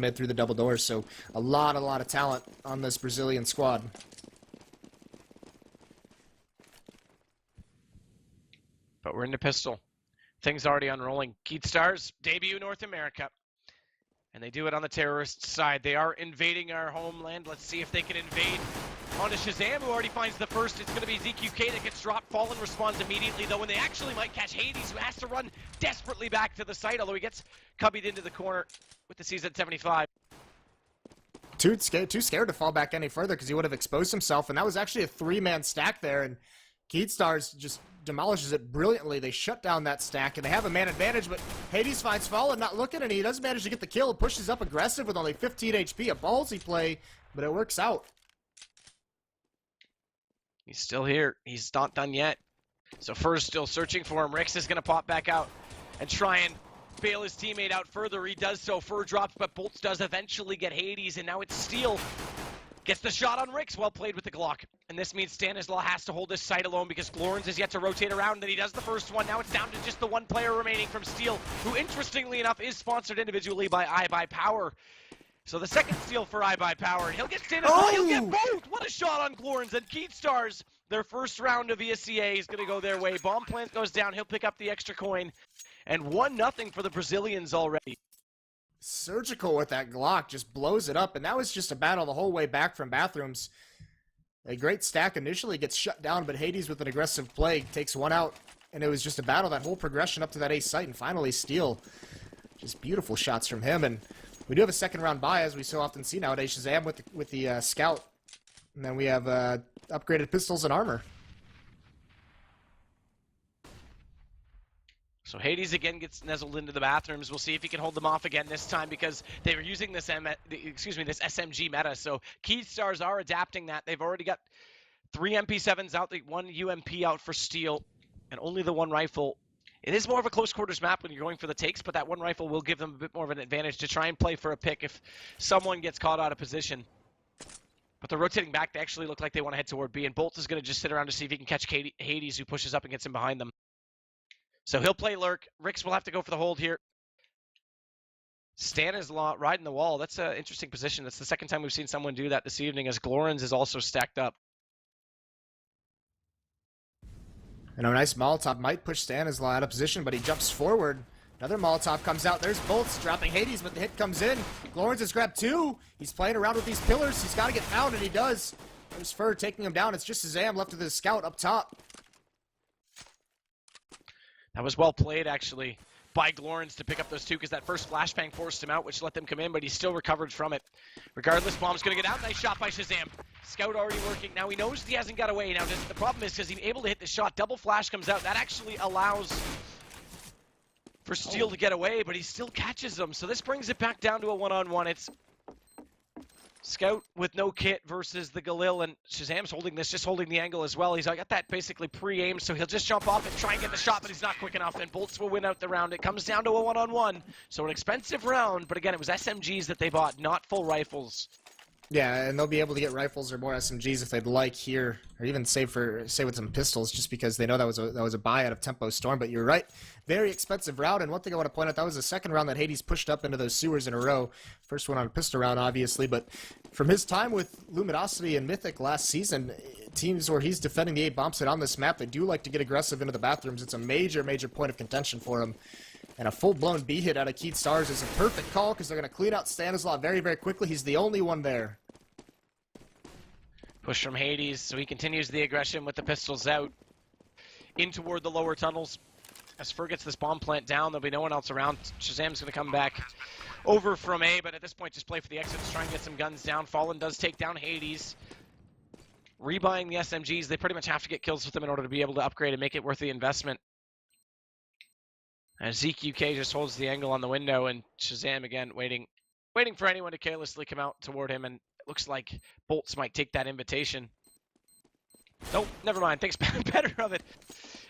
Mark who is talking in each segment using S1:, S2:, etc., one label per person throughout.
S1: mid through the double doors. So a lot of talent on this Brazilian squad.
S2: But we're into pistol. Things already unrolling. Kstars debut North America. And they do it on the terrorist side. They are invading our homeland. Let's see if they can invade onto Shazam, who already finds the first. It's going to be ZQK that gets dropped. Fallen responds immediately, though, and they actually might catch Hades, who has to run desperately back to the site, although he gets cubbied into the corner with the CZ-75.
S1: Too scared to fall back any further because he would have exposed himself, and that was actually a three-man stack there, and Kstars just demolishes it brilliantly. They shut down that stack, and they have a man advantage, but Hades finds Fallen not looking, and he does manage to get the kill. Pushes up aggressive with only 15 HP. A ballsy play, but it works out.
S2: He's still here. He's not done yet. So Fur's still searching for him. Rix is going to pop back out and try and bail his teammate out further. He does so. Fur drops, but Bolts does eventually get Hades, and now it's Steel. Gets the shot on Rix. Well played with the Glock. And this means Stanislaw has to hold this site alone because Glorens is yet to rotate around. And then he does the first one. Now it's down to just the one player remaining from Steel, who interestingly enough is sponsored individually by iBuyPower. So the second steal for iBuyPower, and he'll get Stanislaw, he'll get both! What a shot on Glorens, and Kstars, their first round of ESEA is going to go their way. Bomb plant goes down, he'll pick up the extra coin, and 1-0 for the Brazilians already.
S1: Surgical with that Glock, just blows it up, and that was just a battle the whole way back from bathrooms. A great stack initially gets shut down, but Hades with an aggressive play takes one out, and it was just a battle, that whole progression up to that ace site, and finally Steel. Just beautiful shots from him, and we do have a second round buy, as we so often see nowadays. Shazam with the scout, and then we have upgraded pistols and armor.
S2: So Hades again gets nuzzled into the bathrooms. We'll see if he can hold them off again this time because they were using this this SMG meta. So Kstars are adapting that. They've already got 3 MP7s out, 1 UMP out for Steel, and only the 1 rifle. It is more of a close quarters map when you're going for the takes, but that 1 rifle will give them a bit more of an advantage to try and play for a pick if someone gets caught out of position. But they're rotating back. They actually look like they want to head toward B, and Bolt is going to just sit around to see if he can catch Hades, who pushes up and gets him behind them. So he'll play Lurk. Rix will have to go for the hold here. Stanislaw riding the wall. That's an interesting position. That's the second time we've seen someone do that this evening, as Glorens is also stacked up.
S1: And a nice Molotov might push Stanislaw out of position, but he jumps forward. Another Molotov comes out. There's Bolts dropping Hades, but the hit comes in. Glorens has grabbed 2. He's playing around with these pillars. He's got to get found, and he does. There's Fur taking him down. It's just Shazam left with his scout up top.
S2: That was well played, actually, by Glorens to pick up those 2, because that first flashbang forced him out, which let them come in, but he still recovered from it. Regardless, Bomb's going to get out. Nice shot by Shazam. Scout already working. Now he knows he hasn't got away. Now the problem is because he's able to hit the shot. Double flash comes out. That actually allows for Steel to get away, but he still catches them. So this brings it back down to a 1-on-1. It's Scout with no kit versus the Galil, and Shazam's holding this, just holding the angle as well. He's got that basically pre-aimed, so he'll just jump off and try and get the shot, but he's not quick enough, and Bolts will win out the round. It comes down to a 1-on-1, so an expensive round, but again, it was SMGs that they bought, not full rifles.
S1: Yeah, and they'll be able to get rifles or more SMGs if they'd like here, or even save with some pistols, just because they know that was a buy out of Tempo Storm. But you're right, very expensive round. And one thing I want to point out, that was the second round that Hades pushed up into those sewers in a row. First one on a pistol round, obviously, but from his time with Luminosity and Mythic last season, teams where he's defending the 8 bomb set on this map, they do like to get aggressive into the bathrooms. It's a major point of contention for him. And a full-blown B hit out of Kstars is a perfect call because they're going to clean out Stanislaw very quickly. He's the only one there.
S2: Push from Hades, so he continues the aggression with the pistols out in toward the lower tunnels. As Fur gets this bomb plant down, there'll be no one else around. Shazam's going to come back over from A, but at this point just play for the exits, try and get some guns down. Fallen does take down Hades. Rebuying the SMGs, they pretty much have to get kills with them in order to be able to upgrade and make it worth the investment. As ZQK just holds the angle on the window, and Shazam again waiting for anyone to carelessly come out toward him, and it looks like Bolts might take that invitation. Nope, never mind. Thinks better of it.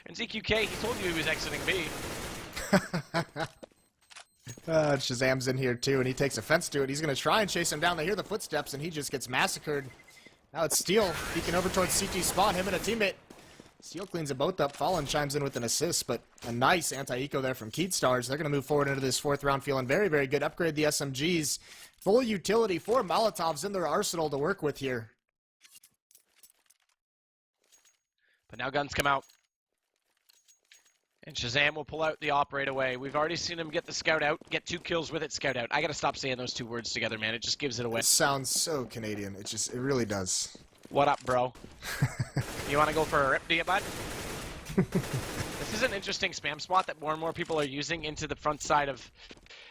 S2: And ZQK, he told you he was exiting B.
S1: Shazam's in here too, and he takes offense to it. He's going to try and chase him down. They hear the footsteps, and he just gets massacred. Now it's Steel peeking over towards CT spawn, him and a teammate. Steel cleans them both up. Fallen chimes in with an assist, but a nice anti-eco there from Kstars. They're going to move forward into this 4th round feeling very good. Upgrade the SMGs. Full utility, 4 Molotovs in their arsenal to work with here.
S2: But now guns come out. And Shazam will pull out the op right away. We've already seen him get the scout out, get 2 kills with it, scout out. I gotta stop saying those 2 words together, man. It just gives it away.
S1: It sounds so Canadian. It really does.
S2: What up, bro? You wanna go for a rip, do you, bud? This is an interesting spam spot that more and more people are using into the front side of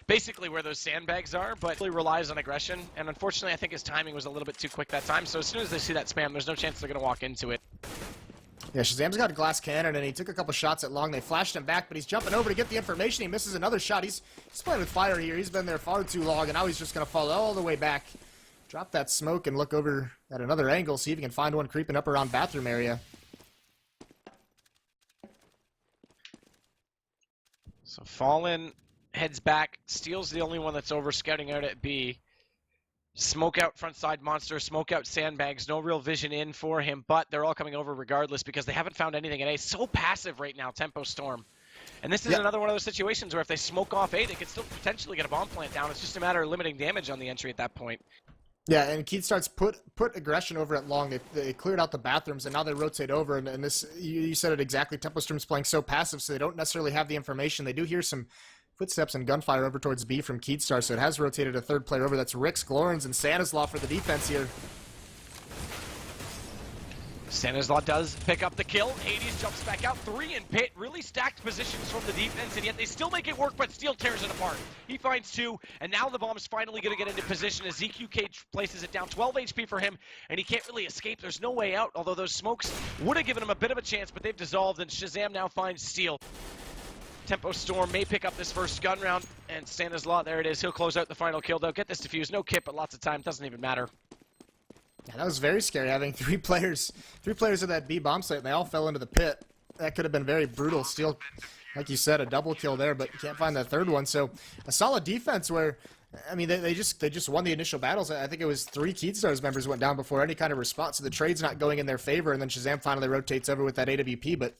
S2: basically where those sandbags are, but it really relies on aggression. And unfortunately, I think his timing was a little bit too quick that time. So as soon as they see that spam, there's no chance they're gonna walk into it.
S1: Yeah, Shazam's got a glass cannon, and he took a couple shots at long. They flashed him back, but he's jumping over to get the information. He misses another shot. He's playing with fire here. He's been there far too long, and now he's just going to fall all the way back. Drop that smoke and look over at another angle, see if he can find one creeping up around bathroom area.
S2: So Fallen heads back. Steel's the only one that's over scouting out at B. Smoke out front side monster, smoke out sandbags, no real vision in for him, but they're all coming over regardless because they haven't found anything at A. So passive right now, Tempo Storm. And this is another one of those situations where if they smoke off A, they could still potentially get a bomb plant down. It's just a matter of limiting damage on the entry at that point.
S1: Yeah, and Kstars put aggression over at long. They cleared out the bathrooms, and now they rotate over. And this, you said it exactly. Tempo Storm's playing so passive, so they don't necessarily have the information. They do hear some footsteps and gunfire over towards B from Kstars, so it has rotated a third player over. That's Rix, Glorens, and Stanislaw for the defense here.
S2: Stanislaw does pick up the kill. Hades jumps back out. 3 in pit. Really stacked positions from the defense, and yet they still make it work, but Steel tears it apart. He finds 2, and now the bomb's finally going to get into position as ZQK places it down. 12 HP for him, and he can't really escape. There's no way out, although those smokes would have given him a bit of a chance, but they've dissolved, and Shazam now finds Steel. Tempo Storm may pick up this first gun round, and Stanislaw, there it is. He'll close out the final kill, though. Get this defused. No kit, but lots of time. Doesn't even matter.
S1: Yeah, that was very scary, having three players of that B bomb site, and they all fell into the pit. That could have been very brutal. Steel, like you said, a double kill there, but you can't find that third one. So a solid defense where, I mean, they just won the initial battles. I think it was 3 Kstars members went down before any kind of response. So the trade's not going in their favor, and then Shazam finally rotates over with that AWP, but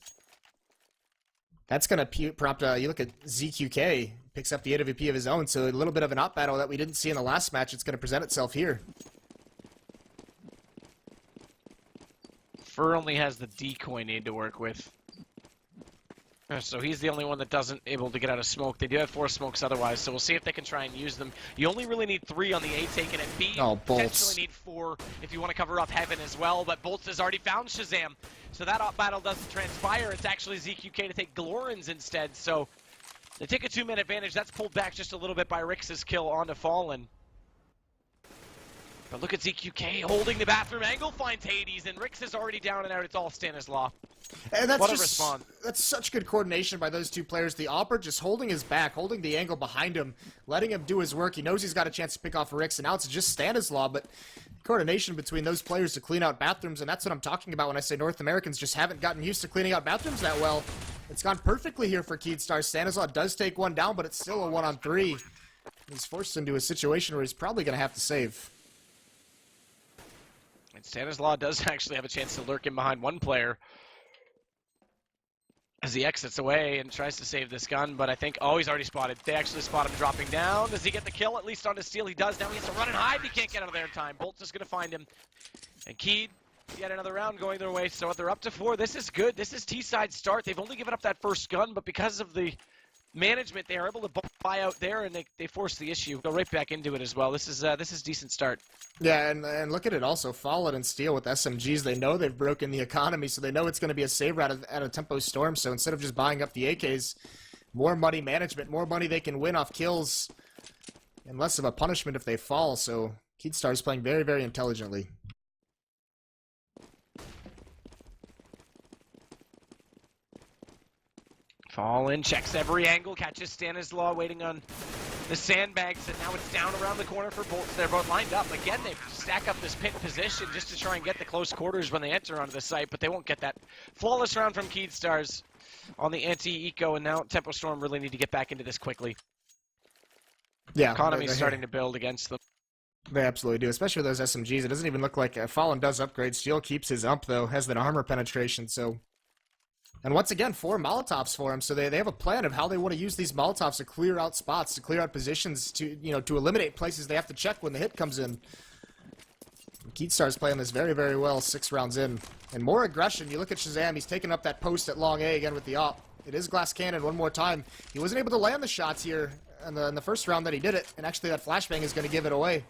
S1: that's going to prompt, you look at ZQK, picks up the AWP of his own, so a little bit of an op battle that we didn't see in the last match. It's going to present itself here.
S2: Fur only has the decoy need to work with. So he's the only one that doesn't able to get out of smoke. They do have 4 smokes otherwise, so we'll see if they can try and use them. You only really need 3 on the A take, and at B,
S1: oh,
S2: potentially need 4 if you want to cover up Heaven as well, but Bolts has already found Shazam. So that op battle doesn't transpire. It's actually ZQK to take Glorens instead, so they take a 2-man advantage. That's pulled back just a little bit by Rix's kill onto Fallen. But look at ZQK holding the bathroom angle, finds Hades, and Rix is already down and out. It's all Stanislaw.
S1: And that's
S2: what a
S1: just,
S2: response.
S1: That's such good coordination by those 2 players. The Opper just holding his back, holding the angle behind him, letting him do his work. He knows he's got a chance to pick off Rix, and now it's just Stanislaw, but coordination between those players to clean out bathrooms, and that's what I'm talking about when I say North Americans just haven't gotten used to cleaning out bathrooms that well. It's gone perfectly here for Kstars. Stanislaw does take one down, but it's still a 1-on-3. He's forced into a situation where he's probably going to have to save.
S2: And Stanislaw does actually have a chance to lurk in behind one player as he exits away and tries to save this gun, but I think, oh, he's already spotted. They actually spot him dropping down. Does he get the kill, at least on his Steel? He does. Now he has to run and hide. He can't get out of there in time. Bolt's is going to find him. And Keed, yet another round going their way. So they're up to 4. This is good. This is T-side start. They've only given up that first gun, but because of the management, they are able to buy out there, and they force the issue. Go right back into it as well. This is decent start.
S1: Yeah, and look at it also. Fallen and Steel with SMGs, they know they've broken the economy, so they know it's going to be a save out of Tempo Storm. So instead of just buying up the AKs, more money management, more money they can win off kills, and less of a punishment if they fall. So Kstars playing very, very intelligently.
S2: Fallen checks every angle, catches Stanislaw waiting on the sandbags, and now it's down around the corner for Bolts. They're both lined up. Again, they stack up this pit position just to try and get the close quarters when they enter onto the site, but they won't get that. Flawless round from Kstars on the anti-eco, and now Tempo Storm really need to get back into this quickly.
S1: Yeah,
S2: economy's starting to build against them.
S1: They absolutely do, especially with those SMGs. It doesn't even look like Fallen does upgrade. Steel keeps his ump, though, has that armor penetration, so And once again, 4 Molotovs for him, so they have a plan of how they want to use these Molotovs to clear out spots, to clear out positions, to, you know, to eliminate places they have to check when the hit comes in. Kstars playing this very, very well 6 rounds in. And more aggression. You look at Shazam, he's taking up that post at long A again with the op. It is glass cannon one more time. He wasn't able to land the shots here in the first round that he did it, and actually that flashbang is going to give it away.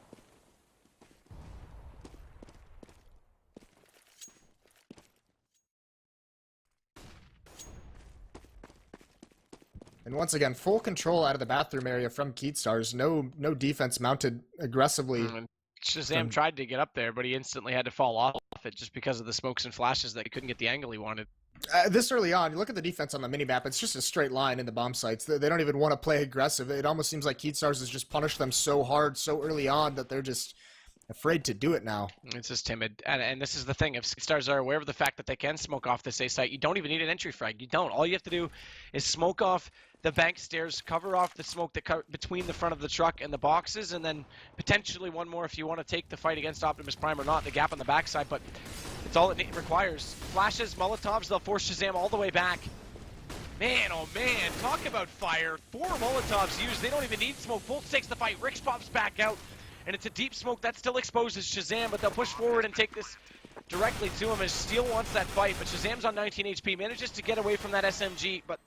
S1: And once again, full control out of the bathroom area from Kstars. No defense mounted aggressively.
S2: Shazam tried to get up there, but he instantly had to fall off it just because of the smokes and flashes that he couldn't get the angle he wanted.
S1: This early on, you look at the defense on the minimap, it's just a straight line in the bomb sites. They don't even want to play aggressive. It almost seems like Kstars has just punished them so hard, so early on, that they're just afraid to do it now.
S2: It's just timid. And this is the thing. If Kstars are aware of the fact that they can smoke off this A site, you don't even need an entry frag. You don't. All you have to do is smoke off the bank stairs, cover off the smoke that between the front of the truck and the boxes, and then potentially one more if you want to take the fight against Optimus Prime or not, the gap on the backside. But it's all it requires. Flashes, Molotovs, they'll force Shazam all the way back. Man, oh man, talk about fire. 4 Molotovs used. They don't even need smoke. Bolt takes the fight. Rix pops back out. And it's a deep smoke that still exposes Shazam, but they'll push forward and take this directly to him as Steel wants that fight. But Shazam's on 19 HP, manages to get away from that SMG, but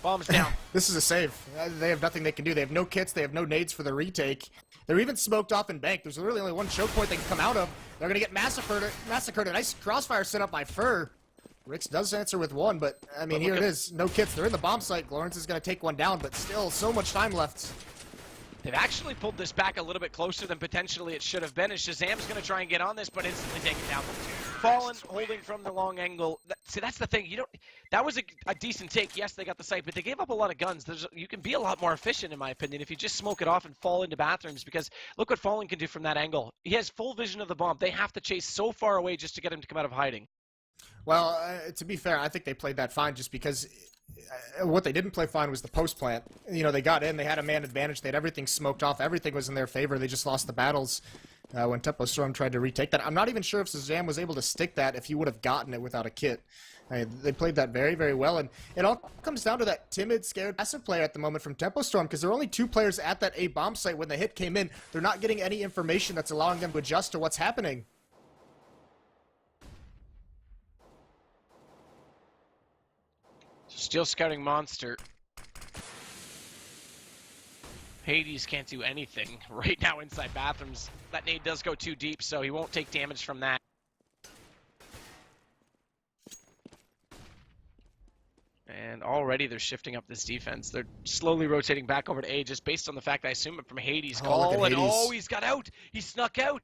S2: bombs down.
S1: This is a save. They have nothing they can do. They have no kits. They have no nades for the retake. They're even smoked off in bank. There's really only one choke point they can come out of. They're going to get massacred. A nice crossfire set up by Fur. Rix does answer with 1, but, I mean, here it is. No kits. They're in the bomb site. Lawrence is going to take one down, but still so much time left.
S2: They've actually pulled this back a little bit closer than potentially it should have been, as Shazam's going to try and get on this, but instantly taken down. Fallen, holding from the long angle. See, that's the thing. That was a decent take. Yes, they got the site, but they gave up a lot of guns. You can be a lot more efficient, in my opinion, if you just smoke it off and fall into bathrooms, because look what Fallen can do from that angle. He has full vision of the bomb. They have to chase so far away just to get him to come out of hiding.
S1: Well, to be fair, I think they played that fine just because what they didn't play fine was the post plant. You know, they got in, they had a man advantage, they had everything smoked off, everything was in their favor. They just lost the battles when Tempo Storm tried to retake that. I'm not even sure if Shazam was able to stick that if he would have gotten it without a kit. They played that very, very well, and it all comes down to that timid, scared, passive player at the moment from Tempo Storm, because there are only 2 players at that A bomb site when the hit came in. They're not getting any information that's allowing them to adjust to what's happening.
S2: Still scouting Monster. Hades can't do anything right now inside bathrooms. That nade does go too deep, so he won't take damage from that. And already they're shifting up this defense. They're slowly rotating back over to A, just based on the fact I assume it from Hades' call. And oh, he's got out. He snuck out.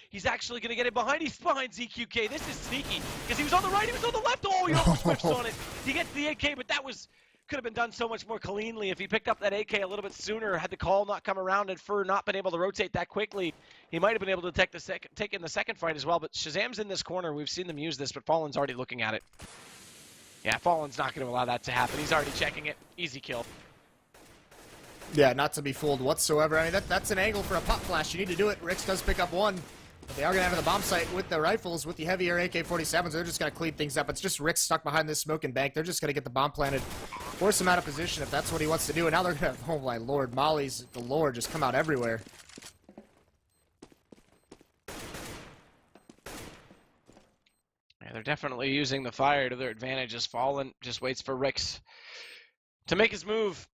S2: He's actually going to get it behind. He's behind ZQK. This is sneaky, because he was on the right, he was on the left. Oh, he almost whiffs on it. He gets the AK, but that could have been done so much more cleanly if he picked up that AK a little bit sooner. Had the call not come around and Fur not been able to rotate that quickly, he might have been able to take in the second fight as well. But Shazam's in this corner. We've seen them use this, but Fallen's already looking at it. Yeah, Fallen's not going to allow that to happen. He's already checking it. Easy kill.
S1: Yeah, not to be fooled whatsoever. I mean, that's an angle for a pop flash. You need to do it. Rix does pick up 1. But they are going to enter the bomb site with the rifles, with the heavier AK-47s. They're just going to clean things up. It's just Rix stuck behind this smoking bank. They're just going to get the bomb planted, force him out of position if that's what he wants to do. And now they're going to have, oh my lord, mollies galore just come out everywhere.
S2: Yeah, they're definitely using the fire to their advantage as Fallen just waits for Rix to make his move.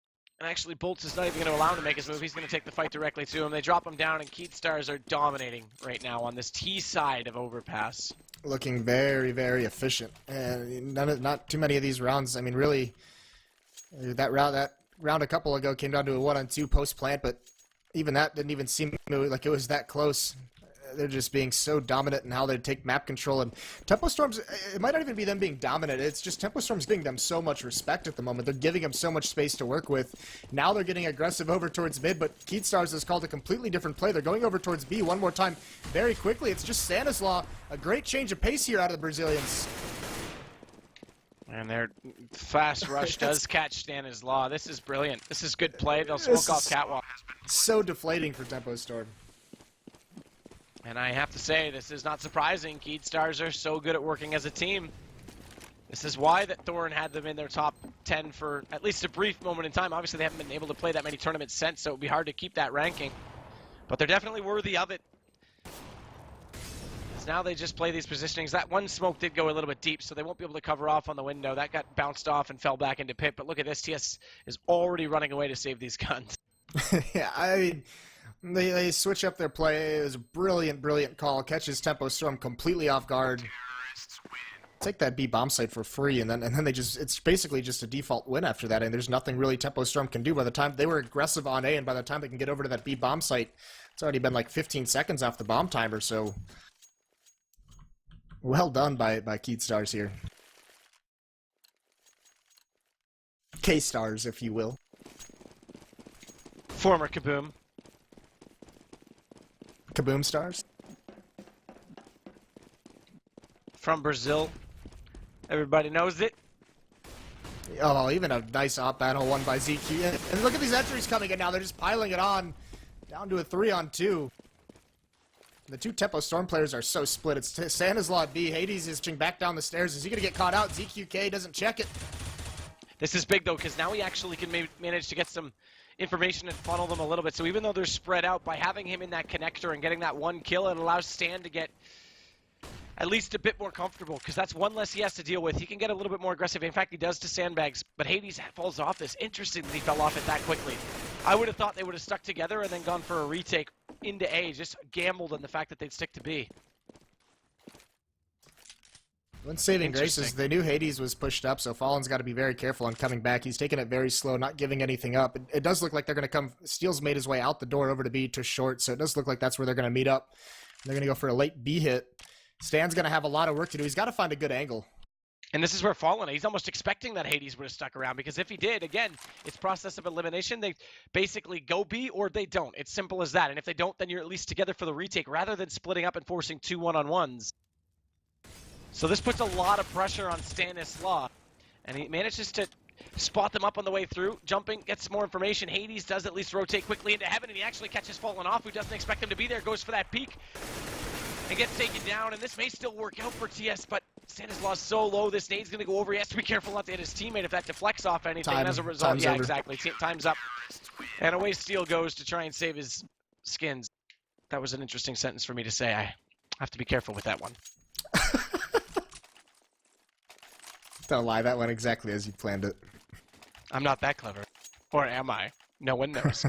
S2: And actually, Bolts is not even going to allow him to make his move. He's going to take the fight directly to him. They drop him down, and Kstars are dominating right now on this T side of Overpass.
S1: Looking very, very efficient. And not too many of these rounds. I mean, really, that round a couple ago came down to a 1-on-2 post-plant, but even that didn't even seem like it was that close. They're just being so dominant in how they take map control. And Tempo Storm's, it might not even be them being dominant. It's just Tempo Storm's giving them so much respect at the moment. They're giving them so much space to work with. Now they're getting aggressive over towards mid, but Kstars has called a completely different play. They're going over towards B one more time very quickly. It's just Stanislaw. A great change of pace here out of the Brazilians.
S2: And their fast rush does catch Stanislaw. This is brilliant. This is good play. They'll smoke off Catwalk.
S1: So deflating for Tempo Storm.
S2: And I have to say, this is not surprising. Kstars are so good at working as a team. This is why that Thorn had them in their top 10 for at least a brief moment in time. Obviously, they haven't been able to play that many tournaments since, so it would be hard to keep that ranking. But they're definitely worthy of it. Because now they just play these positionings. That one smoke did go a little bit deep, so they won't be able to cover off on the window. That got bounced off and fell back into pit. But look at this. TS is already running away to save these guns.
S1: Yeah, I mean, they switch up their play. It was a brilliant, brilliant call. Catches Tempo Storm completely off guard. Take that B bomb site for free, and then they just, it's basically just a default win after that, and there's nothing really Tempo Storm can do. By the time they were aggressive on A, and by the time they can get over to that B bomb site, it's already been like 15 seconds off the bomb timer, so well done by Kstars here. Kstars, if you will.
S2: Former Kaboom.
S1: Kaboom Stars?
S2: From Brazil. Everybody knows it.
S1: Oh, even a nice op battle won by ZQ. And look at these entries coming in now. They're just piling it on. Down to a 3-on-2. The two Tempo Storm players are so split. It's Stanislaw at B. Hades is back down the stairs. Is he going to get caught out? ZQK doesn't check it.
S2: This is big, though, because now he actually can manage to get some information and funnel them a little bit. So even though they're spread out, by having him in that connector and getting that one kill, it allows Stan to get at least a bit more comfortable, because that's one less he has to deal with. He can get a little bit more aggressive. In fact, he does to sandbags, but Hades falls off this. Interesting that he fell off it that quickly. I would have thought they would have stuck together and then gone for a retake into A, just gambled on the fact that they'd stick to B.
S1: One saving grace is they knew Hades was pushed up, so Fallen's got to be very careful on coming back. He's taking it very slow, not giving anything up. It does look like they're going to come. Steele's made his way out the door over to B to short, so it does look like that's where they're going to meet up. They're going to go for a late B hit. Stan's going to have a lot of work to do. He's got to find a good angle.
S2: And this is where Fallen, he's almost expecting that Hades would have stuck around, because if he did, again, it's process of elimination. They basically go B or they don't. It's simple as that. And if they don't, then you're at least together for the retake rather than splitting up and forcing 2 one-on-ones. So this puts a lot of pressure on Stanislaw. And he manages to spot them up on the way through. Jumping, gets more information. Hades does at least rotate quickly into heaven, and he actually catches Fallen off, who doesn't expect him to be there, goes for that peek. And gets taken down, and this may still work out for TS, but Stanislaw's so low, this nade's going to go over. He has to be careful not to hit his teammate if that deflects off anything.
S1: Time,
S2: as a result,
S1: time's
S2: yeah,
S1: over.
S2: exactly. Time's up. And away Steele goes to try and save his skins. That was an interesting sentence for me to say. I have to be careful with that one.
S1: Don't lie, that went exactly as you planned it.
S2: I'm not that clever. Or am I? No one knows.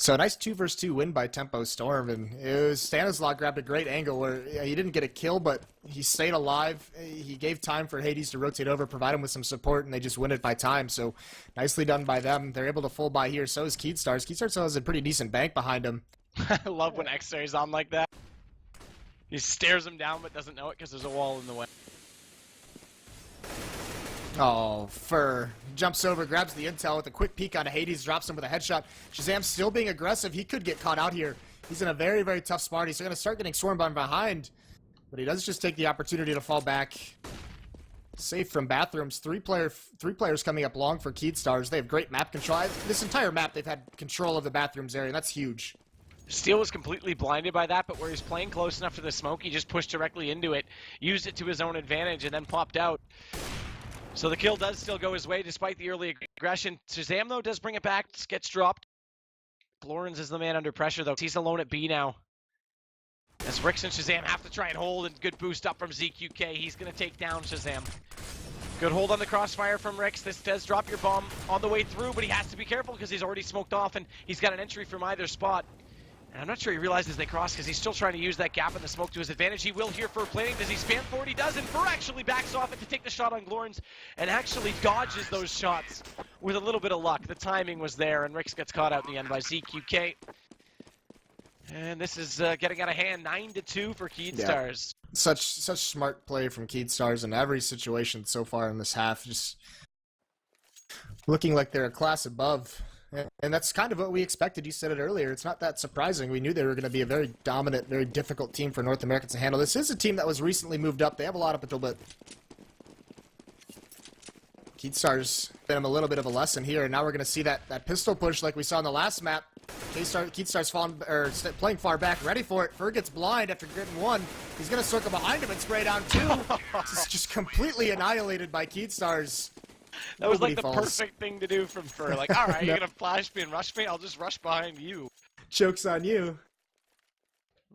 S1: So a nice 2-versus-2 win by Tempo Storm, and it was Stanislaw grabbed a great angle where he didn't get a kill, but he stayed alive. He gave time for Hades to rotate over, provide him with some support, and they just win it by time. So nicely done by them. They're able to full buy here. So is Kstars. Kstars has a pretty decent bank behind him.
S2: I love when X-Ray's on like that. He stares him down but doesn't know it because there's a wall in the way.
S1: Oh, Fur jumps over, grabs the intel with a quick peek on Hades, drops him with a headshot. Shazam still being aggressive. He could get caught out here. He's in a very, very tough spot. He's going to start getting swarmed on behind, but he does just take the opportunity to fall back. Safe from bathrooms. Three players coming up long for Kstars. They have great map control. This entire map, they've had control of the bathrooms area, and that's huge.
S2: Steele was completely blinded by that, but where he's playing close enough to the smoke, he just pushed directly into it, used it to his own advantage, and then popped out. So the kill does still go his way despite the early aggression. Shazam, though, does bring it back, gets dropped. Glorens is the man under pressure, though. He's alone at B now. As Rix and Shazam have to try and hold, and good boost up from ZQK. He's going to take down Shazam. Good hold on the crossfire from Rix. This does drop your bomb on the way through, but he has to be careful because he's already smoked off, and he's got an entry from either spot. And I'm not sure he realizes they cross because he's still trying to use that gap in the smoke to his advantage. He will here for planning. Does he spam for it? He does, and Fur actually backs off it to take the shot on Glorens and actually dodges those shots with a little bit of luck. The timing was there, and Rix gets caught out in the end by ZQK. And this is getting out of hand, 9-2 for Kstars.
S1: Yeah. Such smart play from Kstars in every situation so far in this half. Just looking like they're a class above. And that's kind of what we expected. You said it earlier. It's not that surprising. We knew they were going to be a very dominant, very difficult team for North Americans to handle. This is a team that was recently moved up. They have a lot of potential, but Kstars been them a little bit of a lesson here. And now we're going to see that pistol push like we saw in the last map. Kstars falling or playing far back, ready for it. Fer gets blind after getting one. He's gonna circle behind him and spray down two. just completely annihilated by Kstars.
S2: That was like
S1: Nobody
S2: the
S1: falls.
S2: perfect thing to do from Fer. Like, all right, you're gonna flash me and rush me. I'll just rush behind you.
S1: Joke's on you.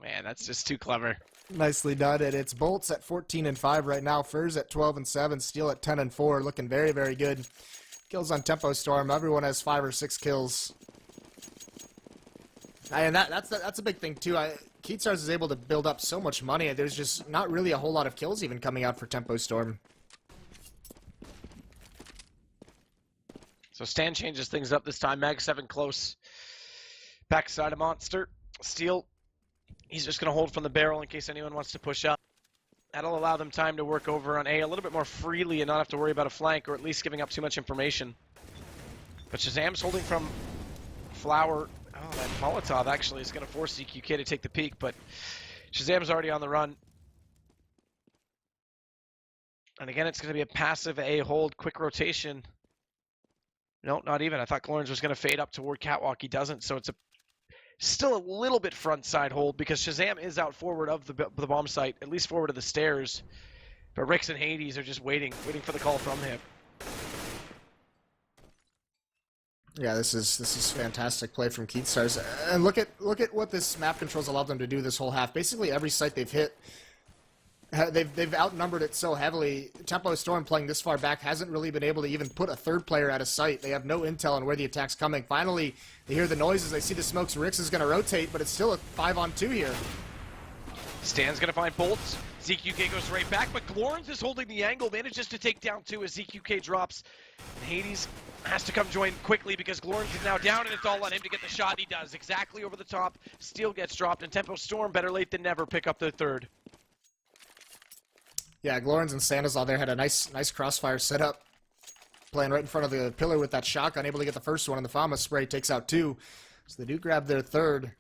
S2: Man, that's just too clever.
S1: Nicely done. And it's Bolts at 14-5 right now. Fer's at 12-7. Steel at 10-4. Looking very, very good. Kills on Tempo Storm. Everyone has 5 or 6 kills. And that's a big thing too. Kstars is able to build up so much money. There's just not really a whole lot of kills even coming out for Tempo Storm.
S2: So Stan changes things up this time. Mag 7 close. Backside of Monster. Steel. He's just going to hold from the barrel in case anyone wants to push up. That'll allow them time to work over on A a little bit more freely and not have to worry about a flank or at least giving up too much information. But Shazam's holding from Flower. Oh, that Molotov actually is going to force ZQK to take the peak, but Shazam's already on the run. And again, it's going to be a passive A hold, quick rotation. No, not even. I thought Glorens was going to fade up toward Catwalk. He doesn't, so it's still a little bit front side hold because Shazam is out forward of the bomb site, at least forward of the stairs. But Rix and Hades are just waiting for the call from him.
S1: Yeah, this is fantastic play from Kstars. And look at what this map controls allowed them to do this whole half. Basically every site they've hit, they've outnumbered it so heavily. Tempo Storm playing this far back hasn't really been able to even put a third player at a site. They have no intel on where the attack's coming. Finally, they hear the noises, they see the smokes. Rix is going to rotate, but it's still a 5-on-2 here.
S2: Stan's going to find Bolts. ZQK goes right back, but Glorens is holding the angle, manages to take down 2 as ZQK drops. And Hades has to come join quickly because Glorens is now down, and it's all on him to get the shot, and he does. Exactly over the top. Steel gets dropped, and Tempo Storm, better late than never, pick up the third. Yeah,
S1: Glorens and Stanislaw there had a nice crossfire setup. Playing right in front of the pillar with that shotgun, able to get the first one, and the Fama spray takes out 2. So they do grab their third.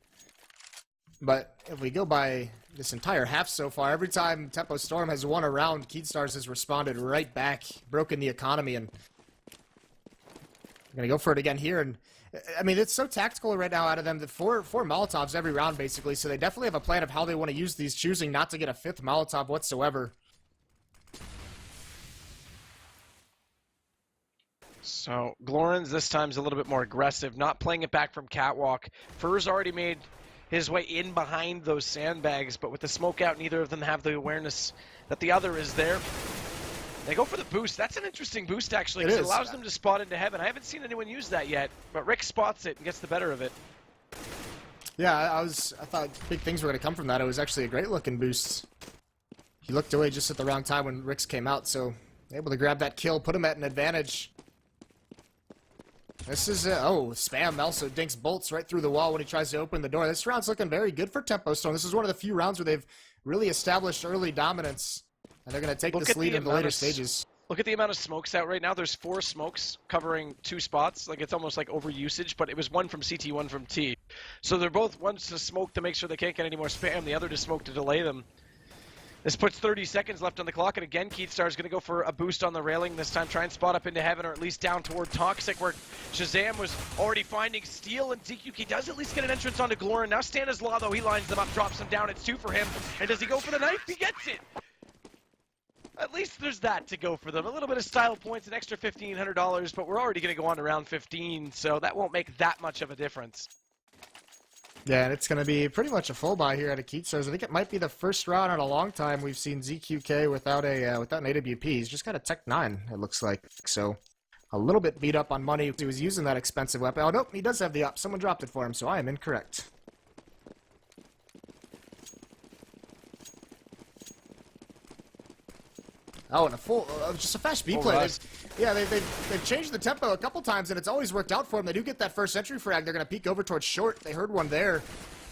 S1: But if we go by this entire half so far, every time Tempo Storm has won a round, Kstars has responded right back, broken the economy, and I'm going to go for it again here. And I mean, it's so tactical right now out of them. The four Molotovs every round, basically, so they definitely have a plan of how they want to use these, choosing not to get a 5th Molotov whatsoever.
S2: So Glorens this time's a little bit more aggressive, not playing it back from Catwalk. Fer's already made his way in behind those sandbags, but with the smoke out, neither of them have the awareness that the other is there. They go for the boost. That's an interesting boost, actually, because it allows them to spot into heaven. I haven't seen anyone use that yet, but Rick spots it and gets the better of it.
S1: Yeah, I thought big things were going to come from that. It was actually a great-looking boost. He looked away just at the wrong time when Rix came out, so able to grab that kill, put him at an advantage. This is Spam also dinks Bolts right through the wall when he tries to open the door. This round's looking very good for Tempo Storm. This is one of the few rounds where they've really established early dominance, and they're going to take this lead in the later stages.
S2: Look at the amount of smokes out right now. There's 4 smokes covering 2 spots. Like, it's almost like overusage, but it was 1 from CT, 1 from T. So they're both one's to smoke to make sure they can't get any more spam, the other to smoke to delay them. This puts 30 seconds left on the clock, and again, Kstars is going to go for a boost on the railing. This time, try and spot up into heaven, or at least down toward Toxic, where Shazam was already finding Steel, and ZQK does at least get an entrance onto Glorin. Now Stanislaw, though, he lines them up, drops them down. It's 2 for him. And does he go for the knife? He gets it! At least there's that to go for them. A little bit of style points, an extra $1,500, but we're already going to go on to round 15, so that won't make that much of a difference.
S1: Yeah, and it's going to be pretty much a full buy here at Kstars. I think it might be the first round in a long time we've seen ZQK without an AWP. He's just got a Tech 9, it looks like. So a little bit beat up on money. He was using that expensive weapon. Oh, nope, he does have the up. Someone dropped it for him, so I am incorrect. Oh, and a full, just a fast B play. They've changed the tempo a couple times, and it's always worked out for them. They do get that first entry frag. They're going to peek over towards short. They heard one there.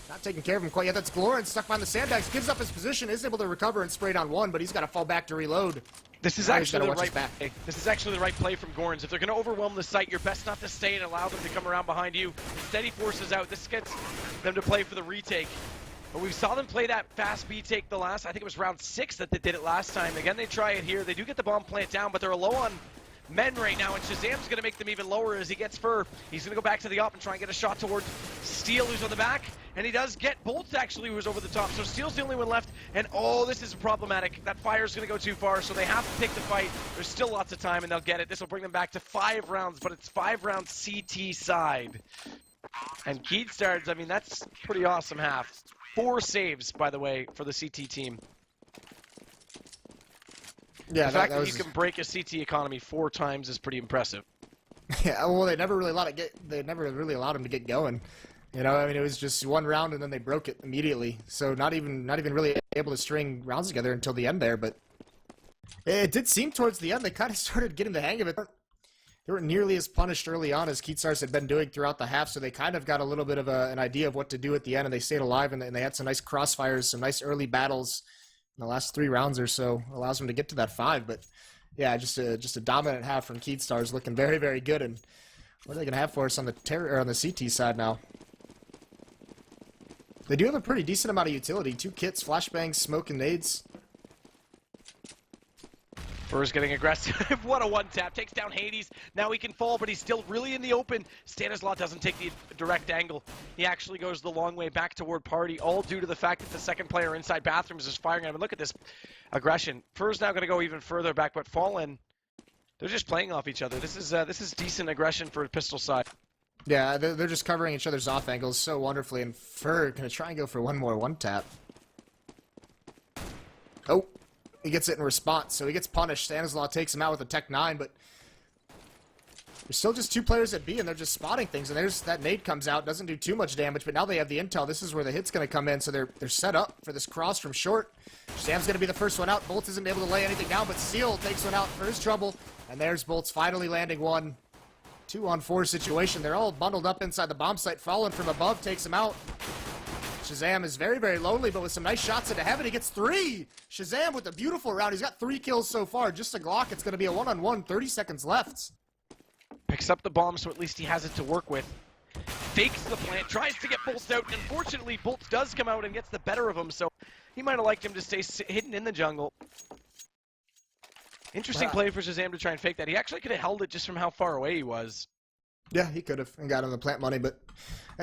S1: Not taking care of him quite yet. That's Glorin stuck behind the sandbags. Gives up his position, is able to recover and spray down 1, but he's got to fall back to reload.
S2: This is actually the right play. This is actually the right play from Gorns. If they're going to overwhelm the site, you're best not to stay and allow them to come around behind you. Instead, he forces out. This gets them to play for the retake. But we saw them play that fast B take the last, I think it was round 6 that they did it last time. Again, they try it here. They do get the bomb plant down, but they're low on men right now, and Shazam's going to make them even lower as he gets Fur. He's going to go back to the op and try and get a shot towards Steel, who's on the back, and he does get Bolts, actually, who's over the top. So Steel's the only one left, and oh, this is problematic. That fire's going to go too far, so they have to pick the fight. There's still lots of time, and they'll get it. This will bring them back to 5 rounds, but it's 5 rounds CT side. And Kstars, I mean, that's pretty awesome half. 4 saves, by the way, for the CT team.
S1: Yeah,
S2: the fact that you can break a CT economy 4 times is pretty impressive.
S1: Yeah, well, they never really allowed him to get going. You know, I mean, it was just 1 round and then they broke it immediately. So not even really able to string rounds together until the end there. But it did seem towards the end they kind of started getting the hang of it. They weren't nearly as punished early on as Kstars had been doing throughout the half, so they kind of got a little bit of an idea of what to do at the end, and they stayed alive, and they had some nice crossfires, some nice early battles in the last 3 rounds or so. Allows them to get to that 5, but yeah, just a dominant half from Kstars, looking very, very good. And what are they going to have for us on the CT side now? They do have a pretty decent amount of utility. 2 kits, flashbangs, smoke, and nades.
S2: Fur's getting aggressive. What a one-tap. Takes down Hades. Now he can fall, but he's still really in the open. Stanislaw doesn't take the direct angle. He actually goes the long way back toward Party, all due to the fact that the second player inside bathrooms is firing at him. And look at this aggression. Fur's now going to go even further back, but Fallen, they're just playing off each other. This is decent aggression for pistol side.
S1: Yeah, they're just covering each other's off angles so wonderfully, and Fur going to try and go for one more one-tap. Oh. He gets it in response, so he gets punished. Stanislaw takes him out with a Tech 9, but there's still just 2 players at B, and they're just spotting things. And there's that nade comes out, doesn't do too much damage, but now they have the intel. This is where the hit's going to come in, so they're set up for this cross from short. Shazam's going to be the first one out. Bolts isn't able to lay anything down, but Seal takes one out for his trouble. And there's Bolts finally landing one. 2-on-4 situation. They're all bundled up inside the bomb site. Fallen from above takes him out. Shazam is very, very lonely, but with some nice shots into heaven, he gets 3! Shazam with a beautiful round. He's got 3 kills so far. Just a Glock. It's going to be a 1-on-1. 30 seconds left.
S2: Picks up the bomb, so at least he has it to work with. Fakes the plant, tries to get Bolts out, and unfortunately, Bolts does come out and gets the better of him, so he might have liked him to stay hidden in the jungle. Interesting play for Shazam to try and fake that. He actually could have held it just from how far away he was.
S1: Yeah, he could have and got him the plant money, but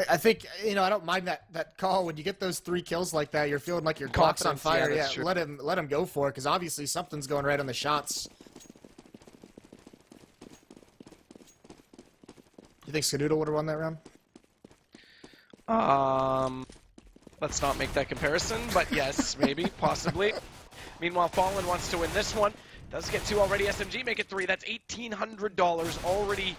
S1: I think, you know, I don't mind that call. When you get those 3 kills like that, you're feeling like your clock's on fire. Yeah, let him go for it, because obviously something's going right on the shots. You think Skadoodle would have won that round?
S2: Let's not make that comparison, but yes, maybe, possibly. Meanwhile, Fallen wants to win this one. Does get 2 already. SMG make it 3. That's $1,800 already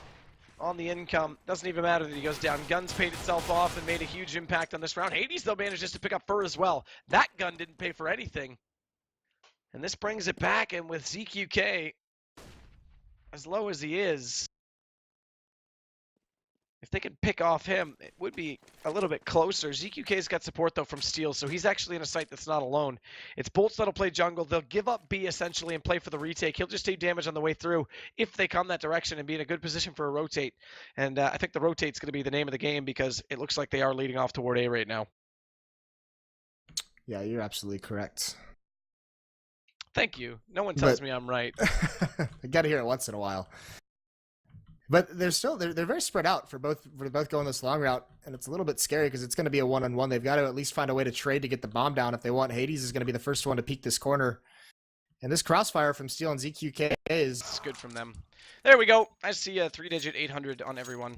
S2: on the income. Doesn't even matter that he goes down. Guns paid itself off and made a huge impact on this round. Hades, though, manages to pick up Fur as well. That gun didn't pay for anything. And this brings it back, and with ZQK as low as he is, if they could pick off him, it would be a little bit closer. ZQK's got support, though, from Steel, so he's actually in a site that's not alone. It's Bolts that'll play jungle. They'll give up B, essentially, and play for the retake. He'll just take damage on the way through if they come that direction and be in a good position for a rotate. And I think the rotate's going to be the name of the game because it looks like they are leading off toward A right now.
S1: Yeah, you're absolutely correct.
S2: Thank you. No one tells me I'm right.
S1: I got to hear it once in a while. But they're very spread out for both going this long route, and it's a little bit scary because it's going to be a 1-on-1. They've got to at least find a way to trade to get the bomb down if they want. Hades is going to be the first one to peek this corner. And this crossfire from Steel and ZQK is...
S2: It's good from them. There we go. I see a 3-digit 800 on everyone.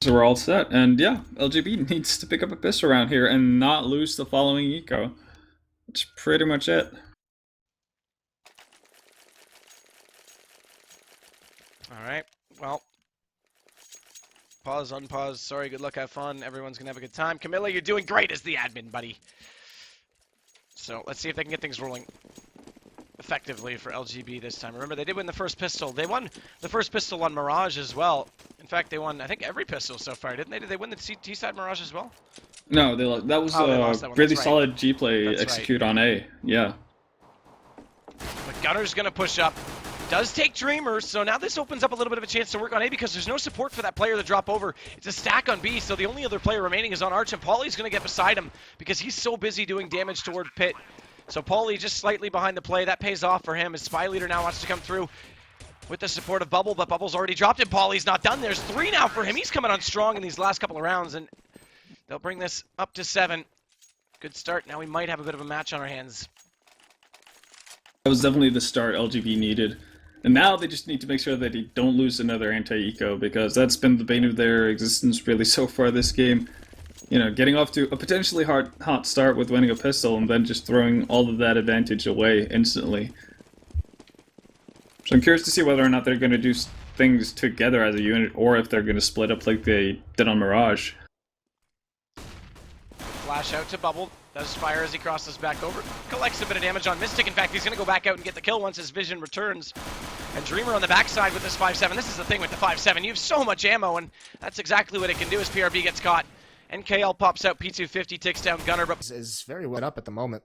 S3: So we're all set. And yeah, LGB needs to pick up a pistol around here and not lose the following eco. That's pretty much it.
S2: All right, well, pause, unpause, sorry, good luck, have fun, everyone's gonna have a good time. Camilla, you're doing great as the admin, buddy. So let's see if they can get things rolling effectively for LGB this time. Remember, they did win the first pistol. They won the first pistol on Mirage as well. In fact, they won, I think, every pistol so far, didn't they? Did they win the CT side Mirage as well?
S3: No, that was a really solid G play execute on A, yeah.
S2: But Gunner's gonna push up. Does take Dreamers, so now this opens up a little bit of a chance to work on A because there's no support for that player to drop over. It's a stack on B, so the only other player remaining is on Arch, and Paulie's going to get beside him because he's so busy doing damage toward Pit. So Paulie just slightly behind the play. That pays off for him as Spy Leader now wants to come through with the support of Bubble, but Bubble's already dropped it. Paulie's not done. There's 3 now for him. He's coming on strong in these last couple of rounds, and they'll bring this up to 7. Good start. Now we might have a bit of a match on our hands.
S3: That was definitely the start LGB needed. And now they just need to make sure that they don't lose another anti-eco, because that's been the bane of their existence really so far this game. You know, getting off to a potentially hot start with winning a pistol and then just throwing all of that advantage away instantly. So I'm curious to see whether or not they're going to do things together as a unit, or if they're going to split up like they did on Mirage.
S2: Flash out to Bubble. Does fire as he crosses back over. Collects a bit of damage on Mystic. In fact, he's going to go back out and get the kill once his vision returns. And Dreamer on the backside with this 5-7. This is the thing with the 5-7. You have so much ammo, and that's exactly what it can do as PRB gets caught. And KL pops out. P250 takes down Gunner, but
S1: is very well up at the moment.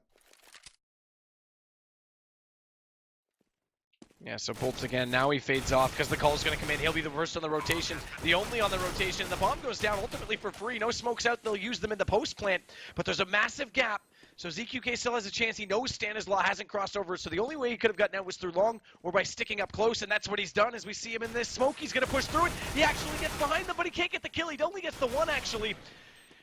S2: yeah, so Bolts again. Now he fades off because the call's going to come in. He'll be the first on the rotation, the only on the rotation. The bomb goes down ultimately for free. No smokes out. They'll use them in the post plant, but there's a massive gap. So ZQK still has a chance. He knows Stanislaw hasn't crossed over, so the only way he could have gotten out was through long or by sticking up close, and that's what he's done as we see him in this smoke. He's going to push through it. He actually gets behind them, but he can't get the kill. He only gets the 1, actually.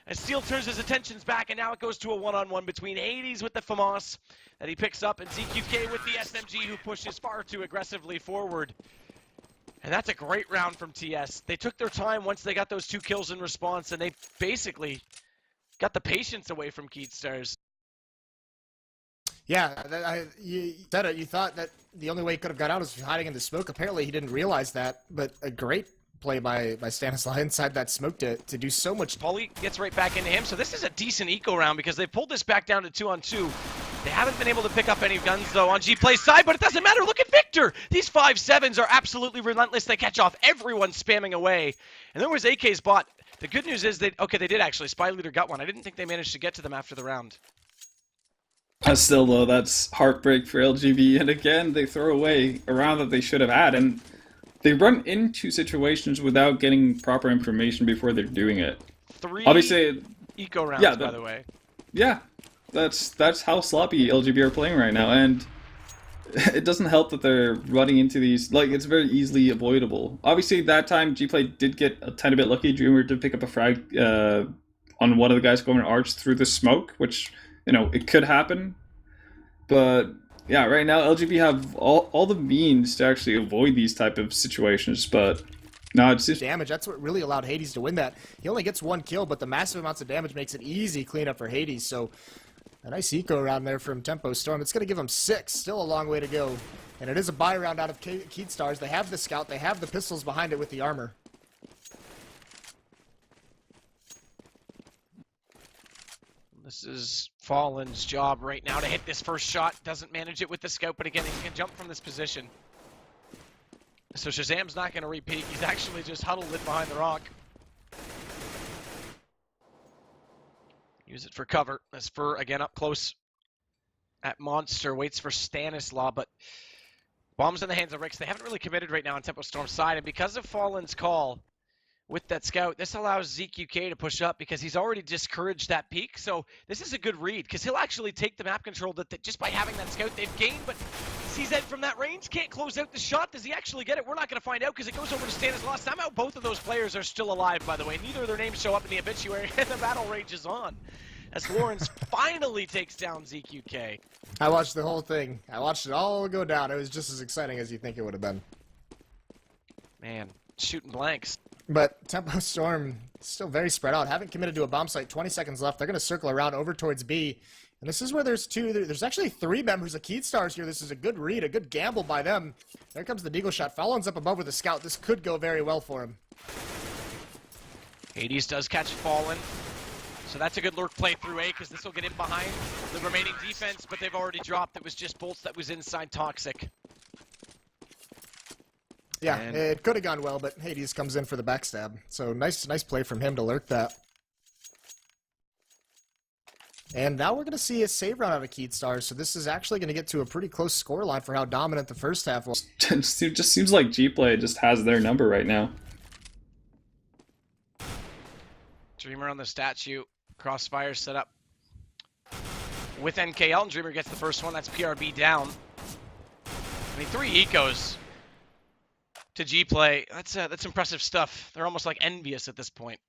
S2: As Steel turns his attentions back, and now it goes to a one-on-one between Hades with the FAMAS that he picks up, and ZQK with the SMG, who pushes far too aggressively forward. And that's a great round from TS. They took their time once they got those 2 kills in response, and they basically got the patience away from Kstars.
S1: Yeah, you said it. You thought that the only way he could have got out was hiding in the smoke. Apparently, he didn't realize that, but a great play by Stanislaw inside that smoke to do so much.
S2: Paulie gets right back into him, so this is a decent eco round because they pulled this back down to 2-on-2. They haven't been able to pick up any guns, though, on G-Play's side, but it doesn't matter. Look at Victor! These 5-7s are absolutely relentless. They catch off everyone spamming away. And there was AK's bot. The good news is they did actually. Spy Leader got one. I didn't think they managed to get to them after the round.
S3: Still, though, that's heartbreak for LGB, and again, they throw away a round that they should have had, and they run into situations without getting proper information before they're doing it.
S2: 3
S3: obviously
S2: eco rounds,
S3: yeah,
S2: by the way.
S3: Yeah, that's how sloppy LGB are playing right now, and it doesn't help that they're running into these, like, it's very easily avoidable. Obviously, that time, G-Play did get a tiny bit lucky. Dreamer did pick up a frag on one of the guys going arch through the smoke, which, you know, it could happen. But yeah, right now LGB have all the means to actually avoid these type of situations, but no, it's just
S1: damage. That's what really allowed Hades to win that. He only gets 1 kill, but the massive amounts of damage makes it easy cleanup for Hades. So a nice eco round there from Tempo Storm. It's going to give them 6. Still a long way to go. And it is a buy round out of Kstars. They have the scout. They have the pistols behind it with the armor.
S2: This is Fallen's job right now to hit this first shot. Doesn't manage it with the scout, but again, he can jump from this position. So Shazam's not going to repeat. He's actually just huddled it behind the rock. Use it for cover. As Fur, again, up close at Monster. Waits for Stanislaw, but bombs in the hands of Rix. They haven't really committed right now on Tempo Storm's side, and because of Fallen's call with that scout, this allows ZQK to push up because he's already discouraged that peak. So this is a good read because he'll actually take the map control that just by having that scout they've gained. But CZ from that range can't close out the shot. Does he actually get it? We're not going to find out because it goes over to Stanislaw. Somehow both of those players are still alive, by the way. Neither of their names show up in the obituary, and the battle rages on as Lawrence finally takes down ZQK.
S1: I watched the whole thing. I watched it all go down. It was just as exciting as you think it would have been.
S2: Man, shooting blanks.
S1: But Tempo Storm still very spread out. Haven't committed to a bomb site. 20 seconds left. They're going to circle around over towards B. And this is where there's actually 3 members of Kstars here. This is a good read, a good gamble by them. There comes the deagle shot. Fallon's up above with a scout. This could go very well for him.
S2: Hades does catch Fallen. So that's a good lurk play through A because this will get in behind the remaining defense, but they've already dropped. It was just Bolts that was inside Toxic.
S1: Yeah, it could have gone well, but Hades comes in for the backstab. So nice play from him to lurk that. And now we're going to see a save round out of Kstars. So this is actually going to get to a pretty close scoreline for how dominant the first half was.
S3: it just seems like G-Play just has their number right now.
S2: Dreamer on the statue. Crossfire set up with NKL, and Dreamer gets the first one. That's PRB down. I mean, 3 ecos to G-Play. That's impressive stuff. They're almost like envious at this point.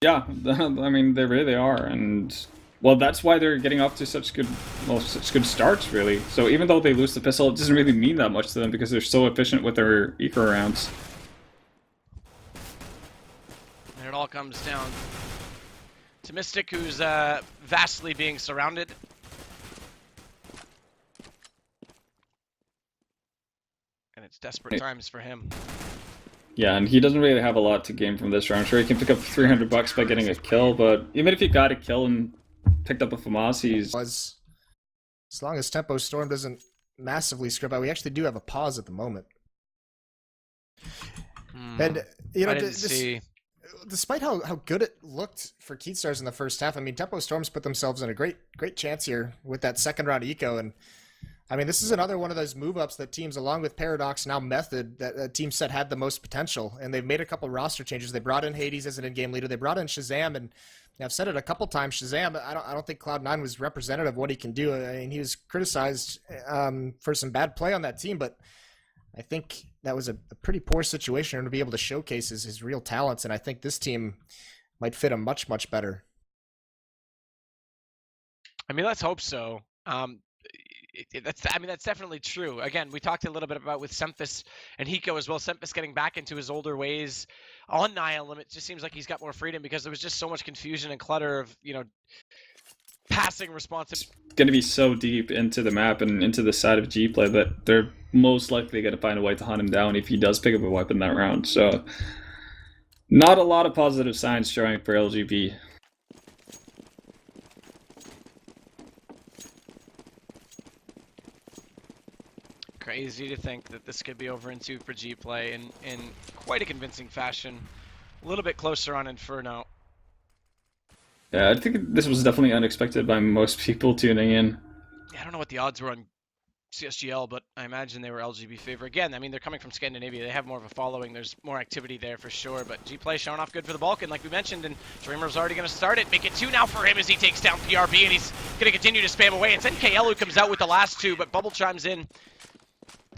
S3: Yeah, I mean, they really are, and well, that's why they're getting off to such good starts, really. So even though they lose the pistol, it doesn't really mean that much to them because they're so efficient with their eco rounds.
S2: And it all comes down to Mystic, who's vastly being surrounded. And it's desperate times for him.
S3: Yeah, and he doesn't really have a lot to gain from this round. Sure, he can pick up $300 by getting a kill, but even if he got a kill and picked up a FAMAS, he's...
S1: As long as Tempo Storm doesn't massively script out, we actually do have a pause at the moment. And, you know,
S2: I didn't see.
S1: Despite how good it looked for Kstars in the first half, I mean, Tempo Storm's put themselves in a great chance here with that second round eco, and I mean, this is another one of those move-ups that teams, along with Paradox, now Method, that team said had the most potential, and they've made a couple roster changes. They brought in Hades as an in-game leader. They brought in Shazam, and I've said it a couple times, Shazam, I don't think Cloud9 was representative of what he can do. I mean, he was criticized for some bad play on that team, but I think that was a pretty poor situation to be able to showcase his real talents, and I think this team might fit him much, much better.
S2: I mean, let's hope so. That's definitely true. Again, we talked a little bit about with Semphis and Hiko as well. Semphis getting back into his older ways on Nihilum. It just seems like he's got more freedom because there was just so much confusion and clutter of, you know, passing responsibility.
S3: It's going to be so deep into the map and into the side of G-Play that they're most likely going to find a way to hunt him down if he does pick up a weapon that round. So, not a lot of positive signs showing for LGB.
S2: Crazy to think that this could be over in 2 for G-Play in quite a convincing fashion. A little bit closer on Inferno.
S3: Yeah, I think this was definitely unexpected by most people tuning in.
S2: Yeah, I don't know what the odds were on CSGL, but I imagine they were LGB favor. Again, I mean, they're coming from Scandinavia. They have more of a following. There's more activity there for sure, but G-Play showing off good for the Balkan, like we mentioned, and Dreamer's already going to start it. Make it 2 now for him as he takes down PRB, and he's going to continue to spam away. It's NKL who comes out with the last 2, but Bubble chimes in.